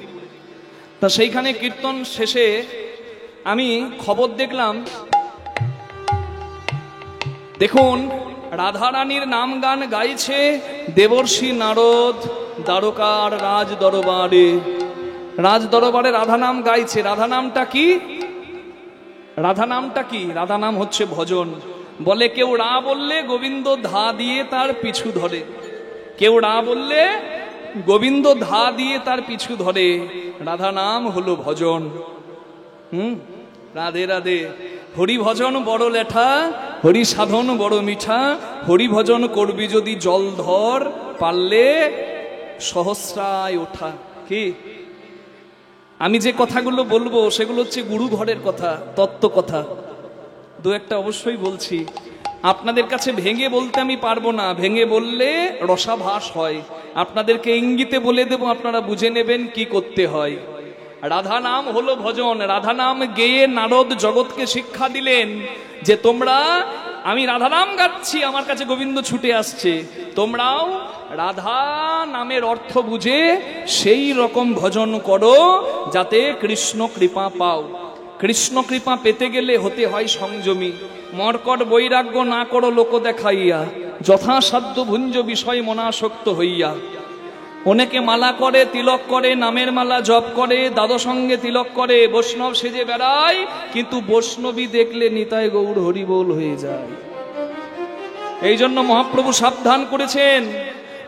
তা সেইখানে কীর্তন শেষে আমি খবর দেখলাম, দেখুন রাধারানীর নাম গান গাইছে দেবর্ষি নারদ দ্বারকার রাজ দরবারে। রাজ দরবারে রাধা নাম গাইছে। রাধা নামটা কি? রাধা নামটা কি? রাধা নাম হচ্ছে ভজন। বলে কেউ রা বললে গোবিন্দ ধা দিয়ে তার পিছু ধরে, কেউ রা বললে গোবিন্দ ধা দিয়ে তার পিছু ধরে। রাধা নাম হলো ভজন। রাধে রাধে। হরি ভজন বড় লেঠা, হরি সাধন বড় মিঠা, হরি ভজন করবি যদি জলধর, পারলে সহস্রায় ওঠা। কি আমি যে কথাগুলো বলবো সেগুলো হচ্ছে গুরু ঘরের কথা, তত্ত্ব কথা। দু একটা অবশ্যই বলছি, আপনাদের কাছে ভেঙে বলতে আমি পারবো না, ভেঙে বললে রসাভাস হয়। আপনাদেরকে ইঙ্গিতে বলে দেব, আপনারা বুঝে নেবেন কি করতে হয়। রাধা নাম হলো ভজন। রাধা নাম গেয়ে নারদ জগৎকে শিক্ষা দিলেন যে তোমরা, আমি রাধা নাম গাচ্ছি, আমার কাছে গোবিন্দ ছুটে আসছে, তোমরাও রাধা নামের অর্থ বুঝে সেই রকম ভজন করো যাতে কৃষ্ণ কৃপা পাও। কৃষ্ণ কৃপা পেতে গেলে হতে হয় সংযমী। মর্কট বৈরাগ্য না করো লোক দেখাইয়া, যথাসাধ্য ভুঞ্জ বিষয় মনাসক্ত হইয়া। অনেকে মালা করে, তিলক করে, নামের মালা জপ করে, দ্বাদসঙ্গে তিলক করে, বৈষ্ণব সেজে বেড়ায়, কিন্তু বৈষ্ণবী দেখলে নিতাই গৌর হরিবোল হয়ে যায়। এই জন্য মহাপ্রভু সাবধান করেছেন,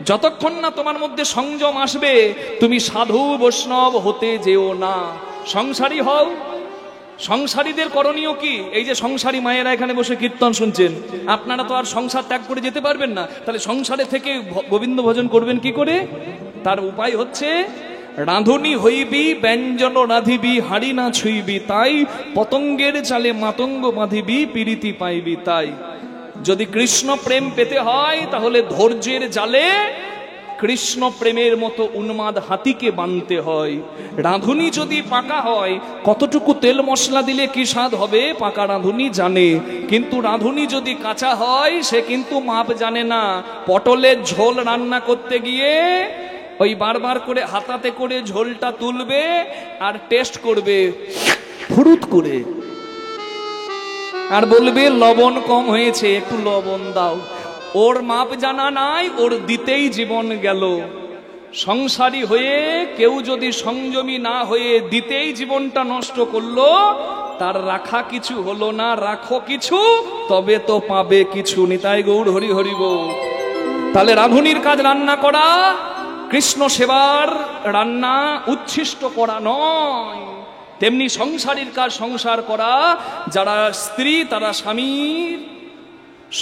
যতক্ষণ না তোমার মধ্যে সংযম আসবে তুমি সাধু বৈষ্ণব হতে যেও না, সংসারী হও। সংসারীদের করণীয় কি? এই যে সংসারী মায়েরা এখানে বসে কীর্তন শুনছেন, আপনারা তো আর সংসার ত্যাগ করে যেতে পারবেন না, তাহলে সংসারে থেকে গোবিন্দ ভজন করবেন কি করে? তার উপায় হচ্ছে রাঁধুনি হইবি, ব্যঞ্জন রাঁধিবি, হাড়ি না ছুঁইবি তাই, পতঙ্গের চালে মাতঙ্গ বাঁধিবি, পীড়িতি পাইবি তাই। যদি কৃষ্ণ প্রেম পেতে হয় তাহলে ধৈর্যের জালে কৃষ্ণ প্রেমের মতো উন্মাদ হাতিকে বানতে হয়। রাঁধুনি যদি পাকা হয়, কতটুকু তেল মশলা দিলে কি স্বাদ হবে পাকা রাঁধুনি জানে, কিন্তু রাঁধুনি যদি কাঁচা হয় সে কিন্তু মাপ জানে না। পটলের ঝোল রান্না করতে গিয়ে ওই বারবার করে হাতাতে করে ঝোলটা তুলবে আর টেস্ট করবে, ফুরুত করে, আর বলবে লবণ কম হয়েছে, একটু লবণ দাও। ওর মাপ জানা নাই, ওর দিতেই জীবন গেল। সংসারী হয়ে কেউ যদি সংযমী না হয়ে দিতেই জীবনটা নষ্ট করলো, তার রাখা কিছু হলো না। রাখো কিছু, তবে তো পাবে কিছু। নিতাই গৌর হরি হরি বল। তাহলে রাঁধুনির কাজ রান্না করা, কৃষ্ণ সেবার রান্না উচ্ছিষ্ট করা নয়। তেমনি সংসারীর কাজ সংসার করা। যারা স্ত্রী তারা স্বামীর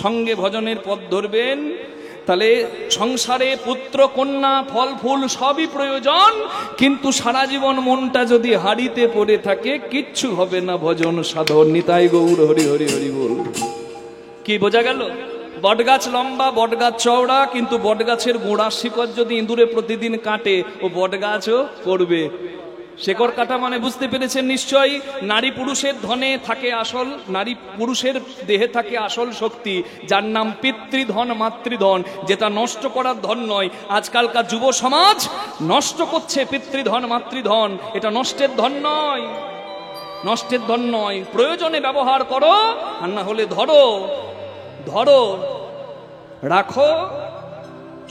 সঙ্গে ভজনের পথ ধরবেন। তাহলে সংসারে পুত্র কন্যা ফল ফুল সবই প্রয়োজন, কিন্তু সারা জীবন মনটা যদি হাড়িতে পড়ে থাকে কিচ্ছু হবে না ভজন সাধন। নিতাই গৌর হরি হরি হরি বল। কি বোঝা গেল? বটগাছ লম্বা, বটগাছ চওড়া, কিন্তু বটগাছের গোড়া শিকড় যদি ইঁদুরে প্রতিদিন কাটে, ও বটগাছও পড়বে। শেকড় কাটা মানে বুঝতে পেরেছেন নিশ্চয়ই। নারী পুরুষের ধনে থাকে আসল, নারী পুরুষের দেহে থাকে আসল শক্তি, যার নাম পিতৃধন মাতৃধন, যেটা নষ্ট করার ধন নয়। আজকালকার যুব সমাজ নষ্ট করছে পিতৃধন মাতৃধন, এটা নষ্টের ধন নয়, নষ্টের ধন নয়। প্রয়োজনে ব্যবহার করো, আর না হলে ধরো, ধরো, রাখো,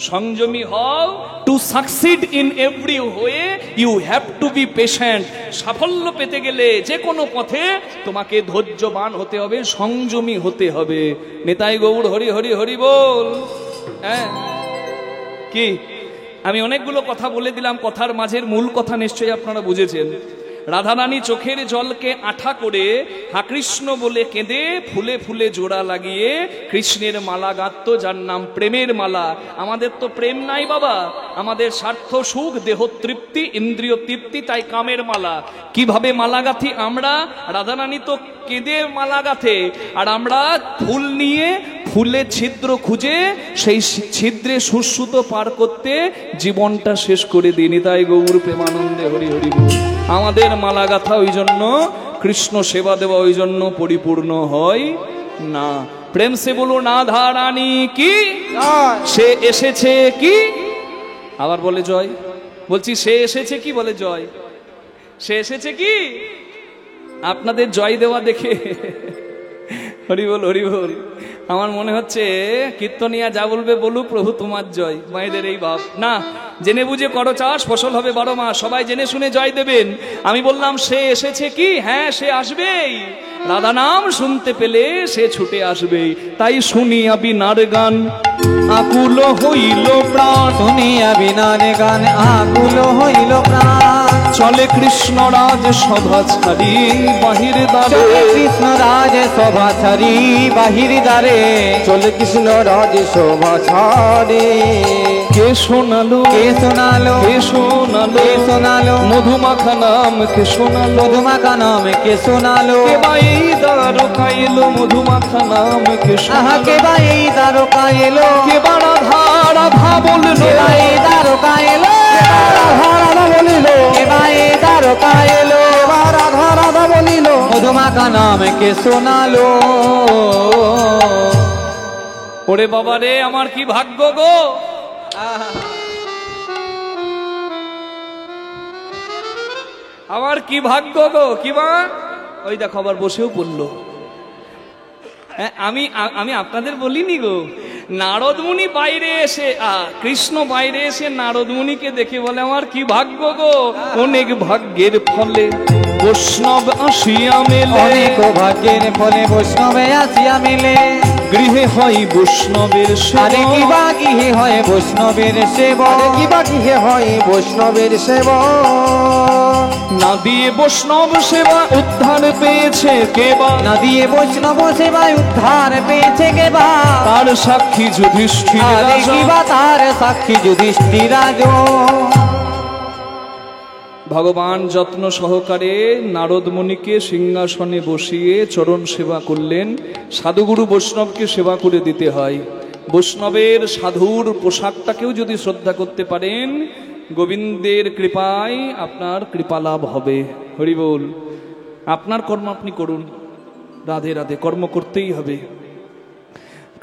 সংযমী হও। To succeed in every way you have to be patient. সাফল্য পেতে গেলে যে কোনো পথে তোমাকে ধৈর্যবান হতে হবে, সংযমী হতে হবে। নিতাই গৌর হরি হরি হরি বল। হ্যাঁ, কি আমি অনেকগুলো কথা বলে দিলাম, কথার মাঝের মূল কথা নিশ্চয়ই আপনারা বুঝেছেন। রাধারানী চোখের জলকে আঠা করে হা কৃষ্ণ বলে কেঁদে ফুলে ফুলে জোড়া লাগিয়ে কৃষ্ণের মালা গাঁথত, যার নাম প্রেমের মালা। আমাদের তো প্রেম নাই বাবা, আমাদের স্বার্থ সুখ দেহ তৃপ্তি ইন্দ্রিয় তৃপ্তি, তাই কামের মালা। কিভাবে মালা গাঁথি আমরা? রাধারানী তো কেঁদে মালা গাঁথে, আর আমরা ফুল নিয়ে ফুলে ছিদ্র খুঁজে সেই ছিদ্রে সুশ্রুত পার করতে জীবনটা শেষ করে দিই। নিতাই গৌর প্রেমানন্দে হরি হরি বল। আমাদের মালা গাঁথা ওই জন্য, কৃষ্ণ সেবা দেওয়া ওই জন্য পরিপূর্ণ হয় না। প্রেম সে বলো না ধারানী কি, সে এসেছে কি, আবার বলে জয়। বলছি সে এসেছে কি, বলে জয়। সে এসেছে কি, আপনাদের জয় দেওয়া দেখে হরি বল হরি বল। আমার মনে হচ্ছে কীর্তনিয়া যা বলবে বলুক, প্রভু তোমার জয়। মায়েদের এই ভাব না, জেনে বুঝে করো চাষ, ফসল হবে 12 মাস। সবাই জেনে শুনে জয় দেবেন। আমি বললাম সে এসেছে কি, হ্যাঁ সে আসবেই। রাধা নাম শুনতে পেলে সে ছুটে আসবেই। তাই শুনিয়া বিনার গান আকুল হইল প্রাণ, শুনিয়া বিনার গান আকুল হইল প্রাণ। চলে কৃষ্ণ রাজ সভা ছাড়ি বাহির দ্বারে, কৃষ্ণ রাজ সভা ছাড়ি বাহির দ্বারে। চলে কৃষ্ণ রাজ শোভা ছাড়ে। কে শোনালো, কে শোনালো, কে শোনালো, কে শোনালো, মধুমাখা নাম কে শোনালো, মধুমাখা নাম কে শোনালো। কে বা এই দ্বারকা এলো, মধুমাখা নাম কে আহা শোনালো। কে বা এই দ্বারকা এলো, কে বা রাধা রাধা বললো, কে বা এই দ্বারকা এলো, রাধা রাধা বলিল, কে বা এই দ্বারকা এলো, এবার রাধা রাধা বলিল। মধুমাখা নাম কে শোনালো। ওরে বাবা রে, আমার কি ভাগ্য গো। আমার কি ভাগ্য গো। কি বা ওই দেখো আবার বসেও পড়লো। আমি আমি আপনাদের বলিনি গো, নারদ মুনি বাইরে এসে কৃষ্ণ বাইরে এসে নারদ মুনিকে দেখে বলে আমার কি ভাগ্য গো। অনেক ভাগ্যের ফলে বৈষ্ণব আসিয়া মেলে, অনেক ভাগ্যের ফলে বৈষ্ণবে আসিয়া মিলে। গৃহে হয় বৈষ্ণবের আরে কি সেবা, বা গৃহে হয় বৈষ্ণবের সেবা। আরে কি বা গৃহে হয় বৈষ্ণবের সেবা। না দিয়ে বৈষ্ণব সেবা উদ্ধার পেয়েছে কেবা, না দিয়ে বৈষ্ণব সেবায় উদ্ধার পেয়েছে কে বা। তার সাক্ষী যুধিষ্ঠির আরে রাজা। কি বা তার সাক্ষী যুধিষ্ঠির রাজা। ভগবান যত্ন সহকারে নারদ মুনিকে সিংহাসনে বসিয়ে চরণ সেবা করলেন। সাধুগুরু বৈষ্ণবকে সেবা করে দিতে হয়। বৈষ্ণবের সাধুর পোশাকটাকেও যদি শ্রদ্ধা করতে পারেন, গোবিন্দের কৃপায় আপনার কৃপা লাভ হবে। হরি বল। আপনার কর্ম আপনি করুন, রাধে রাধে, কর্ম করতেই হবে।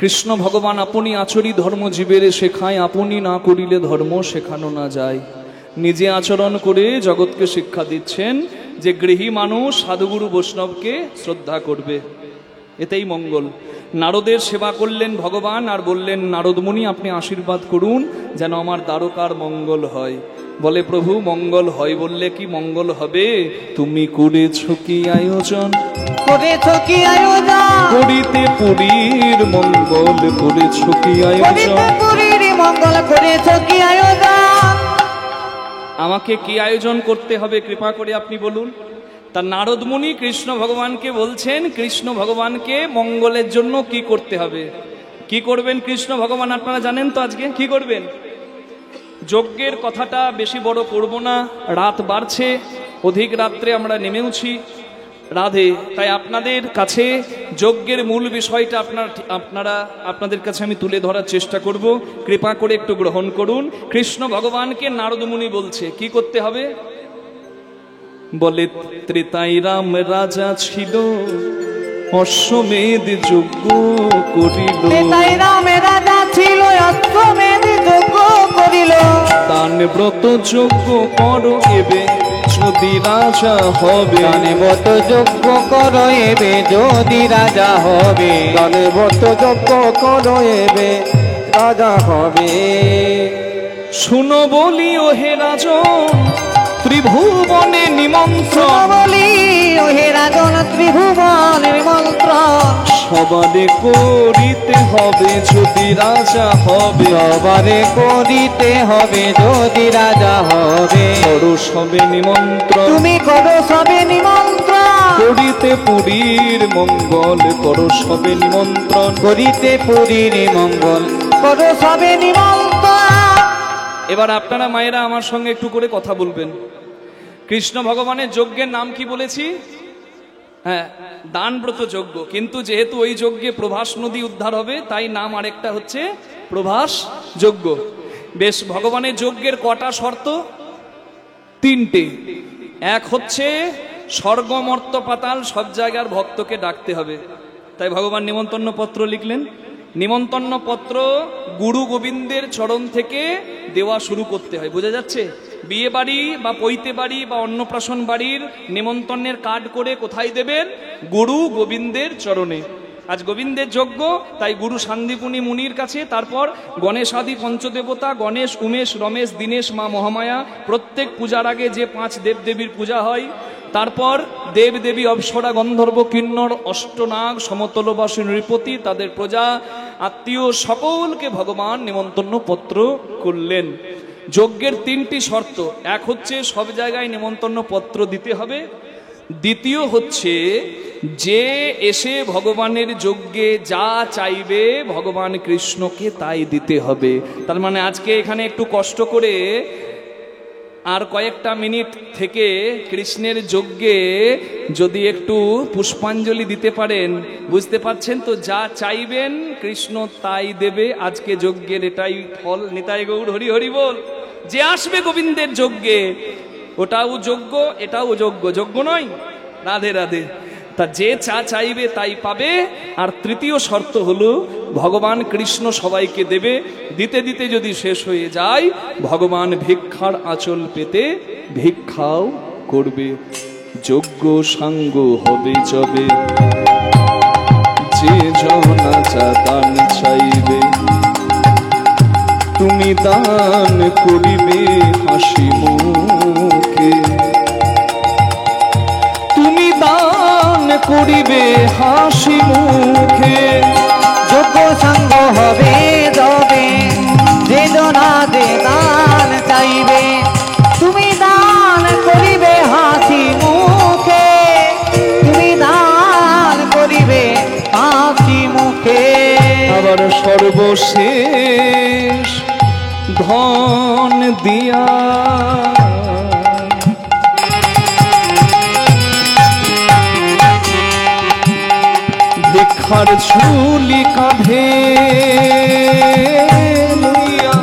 কৃষ্ণ ভগবান আপনি আচরি ধর্ম জীবের শেখায়, আপনি না করিলে ধর্ম শেখানো না যায়। নিজে আচরণ করে জগৎকে শিক্ষা দিচ্ছেন যে গৃহী মানুষ সাধুগুরু বৈষ্ণবকে শ্রদ্ধা করবে, এতেই মঙ্গল। নারদের সেবা করলেন ভগবান আর বললেন, নারদমুনি আপনি আশীর্বাদ করুন যেন আমার দ্বারকার মঙ্গল হয়। বলে, প্রভু মঙ্গল হয় বললে কি মঙ্গল হবে? তুমি করেছ কি আয়োজন, করেছ কি আয়োজন, করিতে পুরীর মঙ্গল করেছ কি আয়োজন, করিতে পুরীর মঙ্গল করেছ কি আয়োজন। আমাকে কি আয়োজন করতে হবে কৃপা করে আপনি বলুন। তা নারদমুনি কৃষ্ণ ভগবানকে বলছেন, কৃষ্ণ ভগবানকে মঙ্গলের জন্য কি করতে হবে। কি করবেন কৃষ্ণ ভগবান আপনারা জানেন তো। আজকে কি করবেন? যজ্ঞের কথাটা বেশি বড় করব না, রাত বাড়ছে, অধিক রাত্রে আমরা নেমেওছি রাধে। তাই আপনাদের কাছে যজ্ঞের মূল বিষয়টা আপনাদের কাছে আমি তুলে ধরার চেষ্টা করব, কৃপা করে একটু গ্রহণ করুন। কৃষ্ণ ভগবানকে নারদমুনি বলছে কি করতে হবে। বলে, ত্রেতাই রাম রাজা ছিল, অশ্বমেধ যজ্ঞ করিল, ত্রেতাই রাম রাজা ছিল, অশ্বমেধ যজ্ঞ করিল, দান ব্রত যজ্ঞ করো এবে যদি রাজা হবে, দানে ব্রত যজ্ঞ করো এবে যদি রাজা হবে, দানে ব্রত যজ্ঞ করো এবে রাজা হবে। শুনো বলি ও হে রাজন, ত্রিভুবনে নিমন্ত্রণ, বলি ও হে রাজন ত্রিভুবন নিমন্ত্রণ, সবারে করিতে হবে যদি রাজা হবে, সবারে করিতে হবে যদি রাজা হবে, করো সবে নিমন্ত্রণ, তুমি করো সবে নিমন্ত্রণ, করিতে পুরীর মঙ্গল করো সবে নিমন্ত্রণ, করিতে পুরীর মঙ্গল করো সবে নিমন্ত্রণ। এবার আপনারা মায়েরা আমার সঙ্গে একটু করে কথা বলবেন। কৃষ্ণ ভগবানের যজ্ঞের নাম কি বলেছি? হ্যাঁ, দানব্রত যজ্ঞ। কিন্তু যেহেতু ওই যজ্ঞে প্রভাস নদী উদ্ধার হবে, তাই নাম আরেকটা হচ্ছে প্রভাস যজ্ঞ। বেশ, ভগবানের যজ্ঞের কটা শর্ত? তিনটে। এক হচ্ছে স্বর্গ মর্ত পাতাল সব জায়গার ভক্তকে ডাকতে হবে, তাই ভগবান নিমন্ত্রণ পত্র লিখলেন। নিমন্ত্রণ পত্র গুরু গোবিন্দের চরণ থেকে দেওয়া শুরু করতে হয়। বোঝা যাচ্ছে? বিয়ে বাড়ি বা পৈতে বাড়ি বা অন্নপ্রাশন বাড়ির নিমন্ত্রণের কার্ড করে কোথায় দেবেন? গুরু গোবিন্দের চরণে। আজ গোবিন্দের যজ্ঞ, তাই গুরু শান্তিপুনি মুনির কাছে, তারপর গণেশ আদি পঞ্চদেবতা গণেশ, উমেশ, রমেশ, দীনেশ, মা মহামায়া, প্রত্যেক পূজার আগে যে 5 দেবদেবীর পূজা হয়, তারপর দেব দেবী, অপ্সরা, গন্ধর্ব, কিন্নর, অষ্টনাগ, সমতলবাসী নৃপতি, তাদের প্রজা, আত্মীয় সকলকে ভগবান নিমন্ত্রণ পত্র করলেন। যজ্ঞের 3টি শর্ত। এক হচ্ছে সব জায়গায় নিমন্ত্রণ পত্র দিতে হবে। দ্বিতীয় হচ্ছে যে এসে ভগবানের যজ্ঞে যা চাইবে ভগবান কৃষ্ণকে তাই দিতে হবে। তার মানে আজকে এখানে একটু কষ্ট করে আর কয়েকটা মিনিট থেকে কৃষ্ণের যজ্ঞে যদি একটু পুষ্পাঞ্জলি দিতে পারেন, বুঝতে পারছেন তো, যা চাইবেন কৃষ্ণ তাই দেবে। আজকে যজ্ঞের এটাই ফল। নিতাই গৌর হরি হরি বল। যে আসবে গোবিন্দের যজ্ঞে ওটাও যজ্ঞ, এটাও যজ্ঞ। যজ্ঞ নয়? রাধে রাধে। তা যে চা চাইবে তাই পাবে। আর তৃতীয় শর্ত হলো ভগবান কৃষ্ণ সবাইকে দেবে। দিতে দিতে যদি শেষ হয়ে যায়, ভগবান ভিক্ষার আঁচল পেতে ভিক্ষাও করবে। যজ্ঞ সাঙ্গ হবে যবে, যে জনা চা দান চাইবে, তুমি দান করিবে হাসি মুখে, তুমি দান করিবে হাসি মুখে। যোগ্য সঙ্গ হবে যবে, যে জনা যে দান চাইবে, তুমি দান করিবে হাসি মুখে, তুমি দান করিবে হাসি মুখে। আবার সর্বশেষ ধন দিয়া ভিক্ষার ঝুলি কাঁধে লইয়া,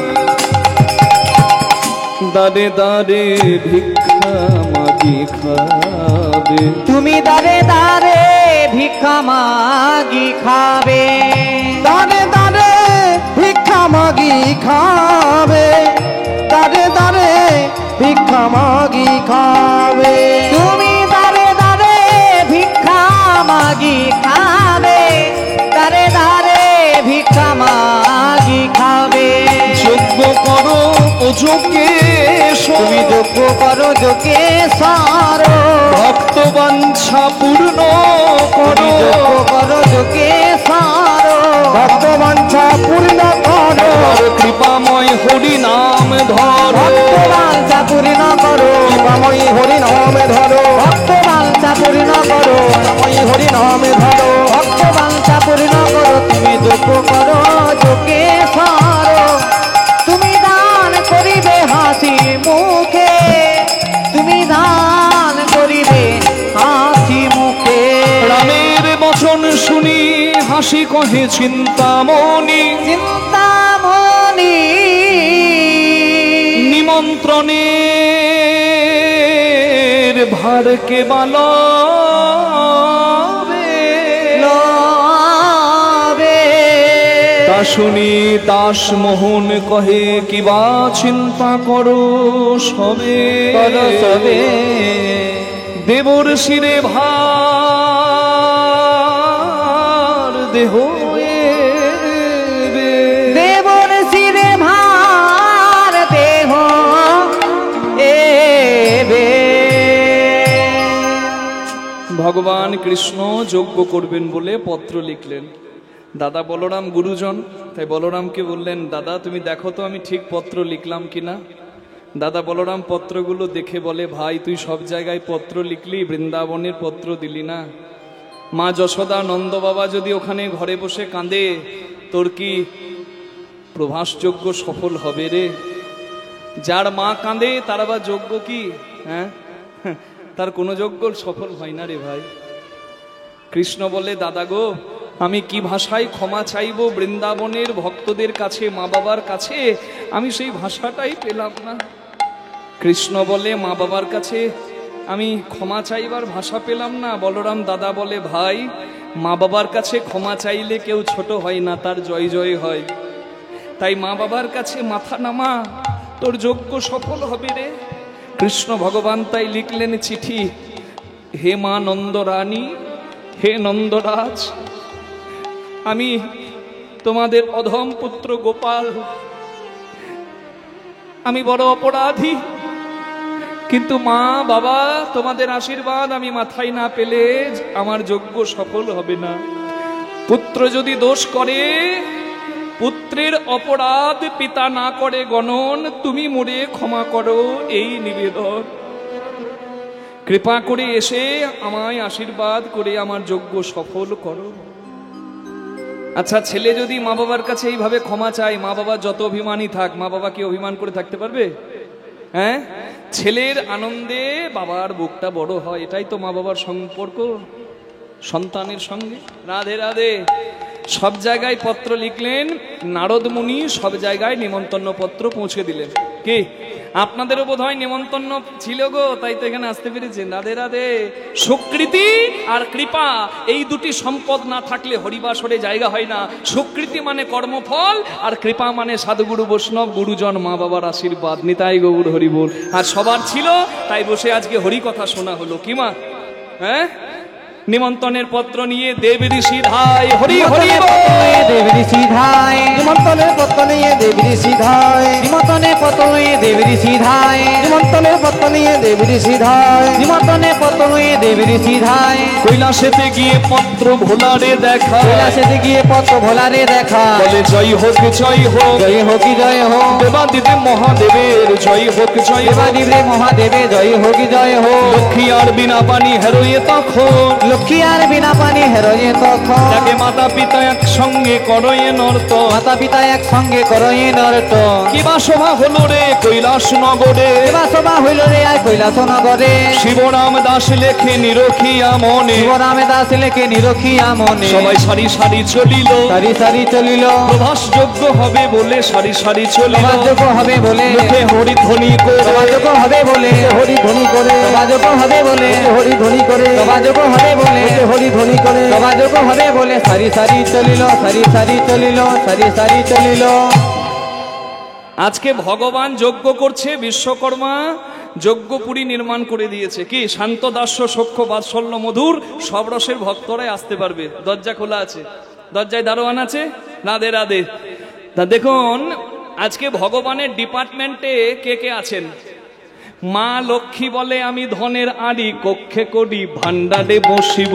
দাঁড়ে দাঁড়ে ভিক্ষা মাগি খাবে, তুমি দাঁড়ে দাঁড়ে ভিক্ষা মাগি খাবে, দাঁড়ে দাঁড়ে ভিক্ষা মাগি খাবে, দাঁড়ে দাঁড়ে ভিক্ষা মাগি খাবে। তুমি দারে দারে ভিক্ষা মাগি খাবে, দারে দারে ভিক্ষা মাগি খাবে। যজ্ঞ করো ও যোগে তুমি যোগ্য করো যোগে সার, ভক্ত বাঞ্ছা পূর্ণ করো। যোগ্য করো যোগে সার, ভক্ত বাঞ্ছা পূর্ণ করো। কৃপাময় হরি নাম ধরো। ভক্ত বাঞ্ছা পূর্ণ করো, কৃপাময়ী হরি নামে ধরো। ভক্ত বাঞ্ছা পূর্ণ করো, কৃপাময়ী হরি নামে ধরো। ভক্ত বাঞ্ছা পূর্ণ করো। তুমি যোগ্য করো যোগে সার, তুমি দান করিবে হাসি মুখে, তুমি দান করিবে হাসি মুখে। রামের বচন শুনি হাসি কহে চিন্তামণি। চিন্তামণি নিমন্ত্রণের ভার কে বালবে। লবে তা শুনি দাস মোহন কহে কিবা চিন্তা করো সবে। করো সবে। দেবর শিরে ভার দেহ এবে। দেবর শিরে ভার দেহ এবে। ভগবান কৃষ্ণ যজ্ঞ করবেন বলে পত্র লিখলেন। দাদা বলরাম গুরুজন, তাই বলরামকে বললেন, দাদা তুমি দেখো তো আমি ঠিক পত্র লিখলাম কিনা। দাদা বলরাম পত্রগুলো দেখে বলে, ভাই তুই সব জায়গায় পত্র লিখলি, বৃন্দাবনের পত্র দিলি না। মা যশোদা নন্দ বাবা যদি ওখানে ঘরে বসে কাঁদে, তোর কি প্রভাস যজ্ঞ সফল হবে রে? যার মা কাঁদে তার আবার যজ্ঞ কি? হ্যাঁ, তার কোনো যজ্ঞ সফল হয় না রে ভাই। কৃষ্ণ বলে, দাদা গো আমি কি ভাষায় ক্ষমা চাইবো বৃন্দাবনের ভক্তদের কাছে, মা বাবার কাছে, আমি সেই ভাষাটাই পেলাম না। কৃষ্ণ বলে, মা বাবার কাছে আমি ক্ষমা চাইবার ভাষা পেলাম না। বলরাম দাদা বলে, ভাই মা বাবার কাছে ক্ষমা চাইলে কেউ ছোট হয় না, তার জয় জয় হয়। তাই মা বাবার কাছে মাথা নামা, তোর যজ্ঞ সফল হবে রে। কৃষ্ণ ভগবান তাই লিখলেন চিঠি, হে মা নন্দরানী, হে নন্দরাজ, আমি তোমাদের অধম পুত্র গোপাল, আমি বড় অপরাধী, কিন্তু মা বাবা তোমাদের আশীর্বাদ আমি মাথায় না পেলে আমার যজ্ঞ সফল হবে না। পুত্র যদি দোষ করে, পুত্রের অপরাধ পিতা না করে গণন, তুমি মোরে ক্ষমা করো এই নিবেদন। কৃপা করে এসে আমায় আশীর্বাদ করে আমার যজ্ঞ সফল করো। আচ্ছা, ছেলে যদি মা বাবার কাছে এইভাবে ক্ষমা চায়, মা বাবা যত অভিমানী থাক, মা বাবা কি অভিমান করে থাকতে পারবে? হ্যাঁ, ছেলের আনন্দে বাবার বুকটা বড় হয়, এটাই তো মা বাবার সম্পর্ক সন্তানের সঙ্গে। রাধে রাধে। সব জায়গায় পত্র লিখলেন, নারদ মুনি সব জায়গায় নিমন্ত্রণ পত্র পৌঁছে দিলেন। কি আপনাদেরও বোধ হয় নিমন্ত্রণ ছিল গো, তাই তো এখানে আসতে পেরেছেন। রাধে রাধে। সুকৃতি আর কৃপা, এই দুটি সম্পদ না থাকলে হরিবাসরে জায়গা হয় না। সুকৃতি মানে কর্মফল, আর কৃপা মানে সাধুগুরু বৈষ্ণব গুরুজন মা বাবার আশীর্বাদ। নিতাই গৌর হরি বল। আর সবার ছিল, তাই বসে আজকে হরি কথা শোনা হলো। কি মা? হ্যাঁ, নিমন্ত্রণের পত্র নিয়ে দেব ঋষি ধায় হরি হরি দেব ঋষি ধায়, নিমন্ত্রণের পত্র নিয়ে দেব ঋষি ধায়। নিমন্ত্রণের পত্র নিয়ে দেব ঋষি ধায়, নিমন্ত্রণের পত্র নিয়ে দেব ঋষি ধায়। নিমন্ত্রণের পত্র নিয়ে দেব ঋষি ধায়। কৈলাসেতে গিয়ে পত্র ভোলারে দেখা, কৈলাসেতে গিয়ে পত্র ভোলারে দেখা, বলে জয় হোক জয় হোক, জয় হোক জয় হোক, দেবাদিদেব মহাদেবের জয় হোক জয় হোক, দেবাদিদেব মহাদেবে জয় হোক জয় হোক। লক্ষ্মী আর বিনা পানি হেরোয়ে তখন, লক্ষ্মী আর বিনা পানি হেরোয়ে তখন, যাকে মাতা পিতা একসঙ্গে করয়ে নর্ত, মাতা পিতা একসঙ্গে করয়ে নর্ত। কিবা শোভা হলো রে কৈলাস নগরে, কিবা শোভা হইল রে আর কৈলাস নগরে। শিবরাম দাস লেখে নিরখিয়া মনে, শিবরামে দাস লেখে নিরখিয়া মনে, সবাই সারি সারি চলিল, সারি সারি চলিল। প্রভাস যোগ্য হবে বলে সারি সারি চলিল, সমাযোগ্য হবে বলে, মুখে হরিধ্বনি করে, সমাযোগ্য হবে বলে, হরি ধ্বনি করে, সমাযোগ্য হবে বলে, হরি ধ্বনি করে, সমাযোগ্য হবে বলে, হরি ধ্বনি করে, সমাযোগ্য হবে বলে সারি সারি চলিল, সারি সারি চলিল, সারি সারি চলিল। আজকে ভগবান যজ্ঞ করছে, বিশ্বকর্মা যজ্ঞপুরী নির্মাণ করে দিয়েছে। কি শান্ত দাস্য সখ্য বাৎসল্য মধুর সব রসের ভক্তরাই আসতে পারবে। দরজা খোলা আছে, দরজায় দারোয়ান আছে। রাধে রাধে। তা দেখুন আজকে ভগবানের ডিপার্টমেন্টে কে কে আছেন। মা লক্ষ্মী বলে আমি ধনের আড়ি কক্ষে করি ভান্ডারে বসিব।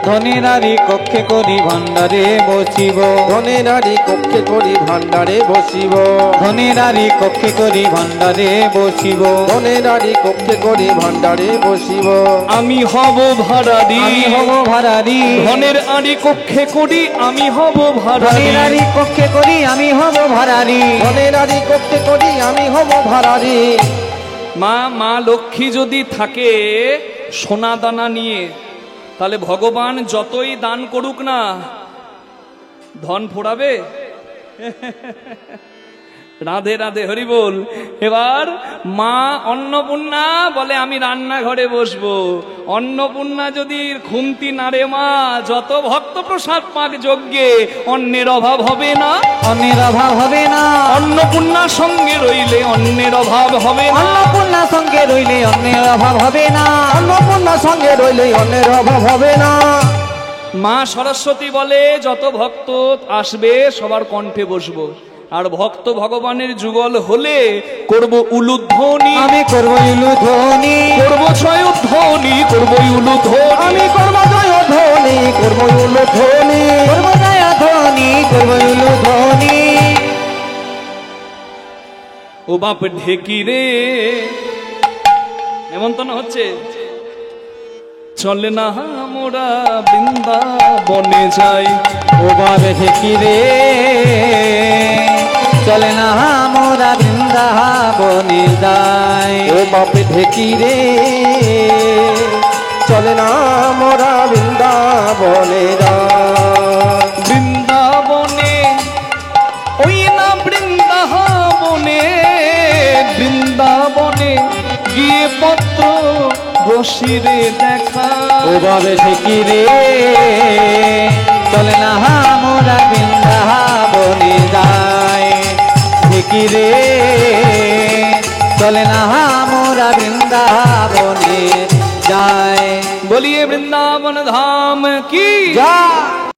ধনের আরি কক্ষে করি ভান্ডারে বসিব। ধনের আড়ি কক্ষে করি ভান্ডারে বসিব। ধনের আরি কক্ষে করি ভান্ডারে বসিব। ধনের আড়ি কক্ষে করি ভান্ডারে বসিব। আমি হব ভাড়ারি, আমি হব ভাড়ারি। ধনের আড়ি কক্ষে করি আমি হব ভাড়ারি। ধনের আরি কক্ষে করি আমি হব ভাড়ারি। ধনের আড়ি কক্ষে করি আমি হব ভাড়ারি। মা লক্ষ্মী যদি থাকে সোনা দানা নিয়ে, তাহলে ভগবান যতই দান করুক না ধন ফোড়াবে। রাধে রাধে হরি বল। এবার মা অন্নপূর্ণা বলে আমি রান্নাঘরে বসবো। অন্নপূর্ণা যদি খুন্তি নাড়ে মা, যত ভক্ত প্রসাদ পাক যজ্ঞে অন্নের অভাব হবে না। অন্যের অভাব হবে না। অন্নপূর্ণার সঙ্গে রইলে অন্নের অভাব হবে না। অন্নপূর্ণা সঙ্গে রইলে অন্যের অভাব হবে না। অন্নপূর্ণা সঙ্গে রইলে অন্যের অভাব হবে না। মা সরস্বতী বলে যত ভক্ত আসবে সবার কণ্ঠে বসবো। আর ভক্ত ভগবানের যুগল হলে করব উলুধ্বনি। আমি করব উলুধ্বনি। করব জয়ধ্বনি, করব উলুধ্বনি। আমি করব জয়ধ্বনি, করব উলুধ্বনি। করব জয়ধ্বনি, করব উলুধ্বনি। ও বাপ ঢেকি রে, নেমন্তন্ন হচ্ছে। চলে না মোরা বৃন্দাবনে যাই। ও বাবে ঢেকি রে, চলে না মোরা বৃন্দাবনে যাই। ও বাপে ঢেকি রে, চলে না মোরা বৃন্দাবনে যাই। বৃন্দাবনে ওই না বৃন্দাবনে, বৃন্দাবনে গিয়ে পত্র বসিরে দেখা। ও বাবে ঢেকি রে, চলে না মোরা বৃন্দাবনে যাই। ঢেকি রে, চলে না মোরা বৃন্দাবনে যাই। বলিए वृंदावन धाम की যা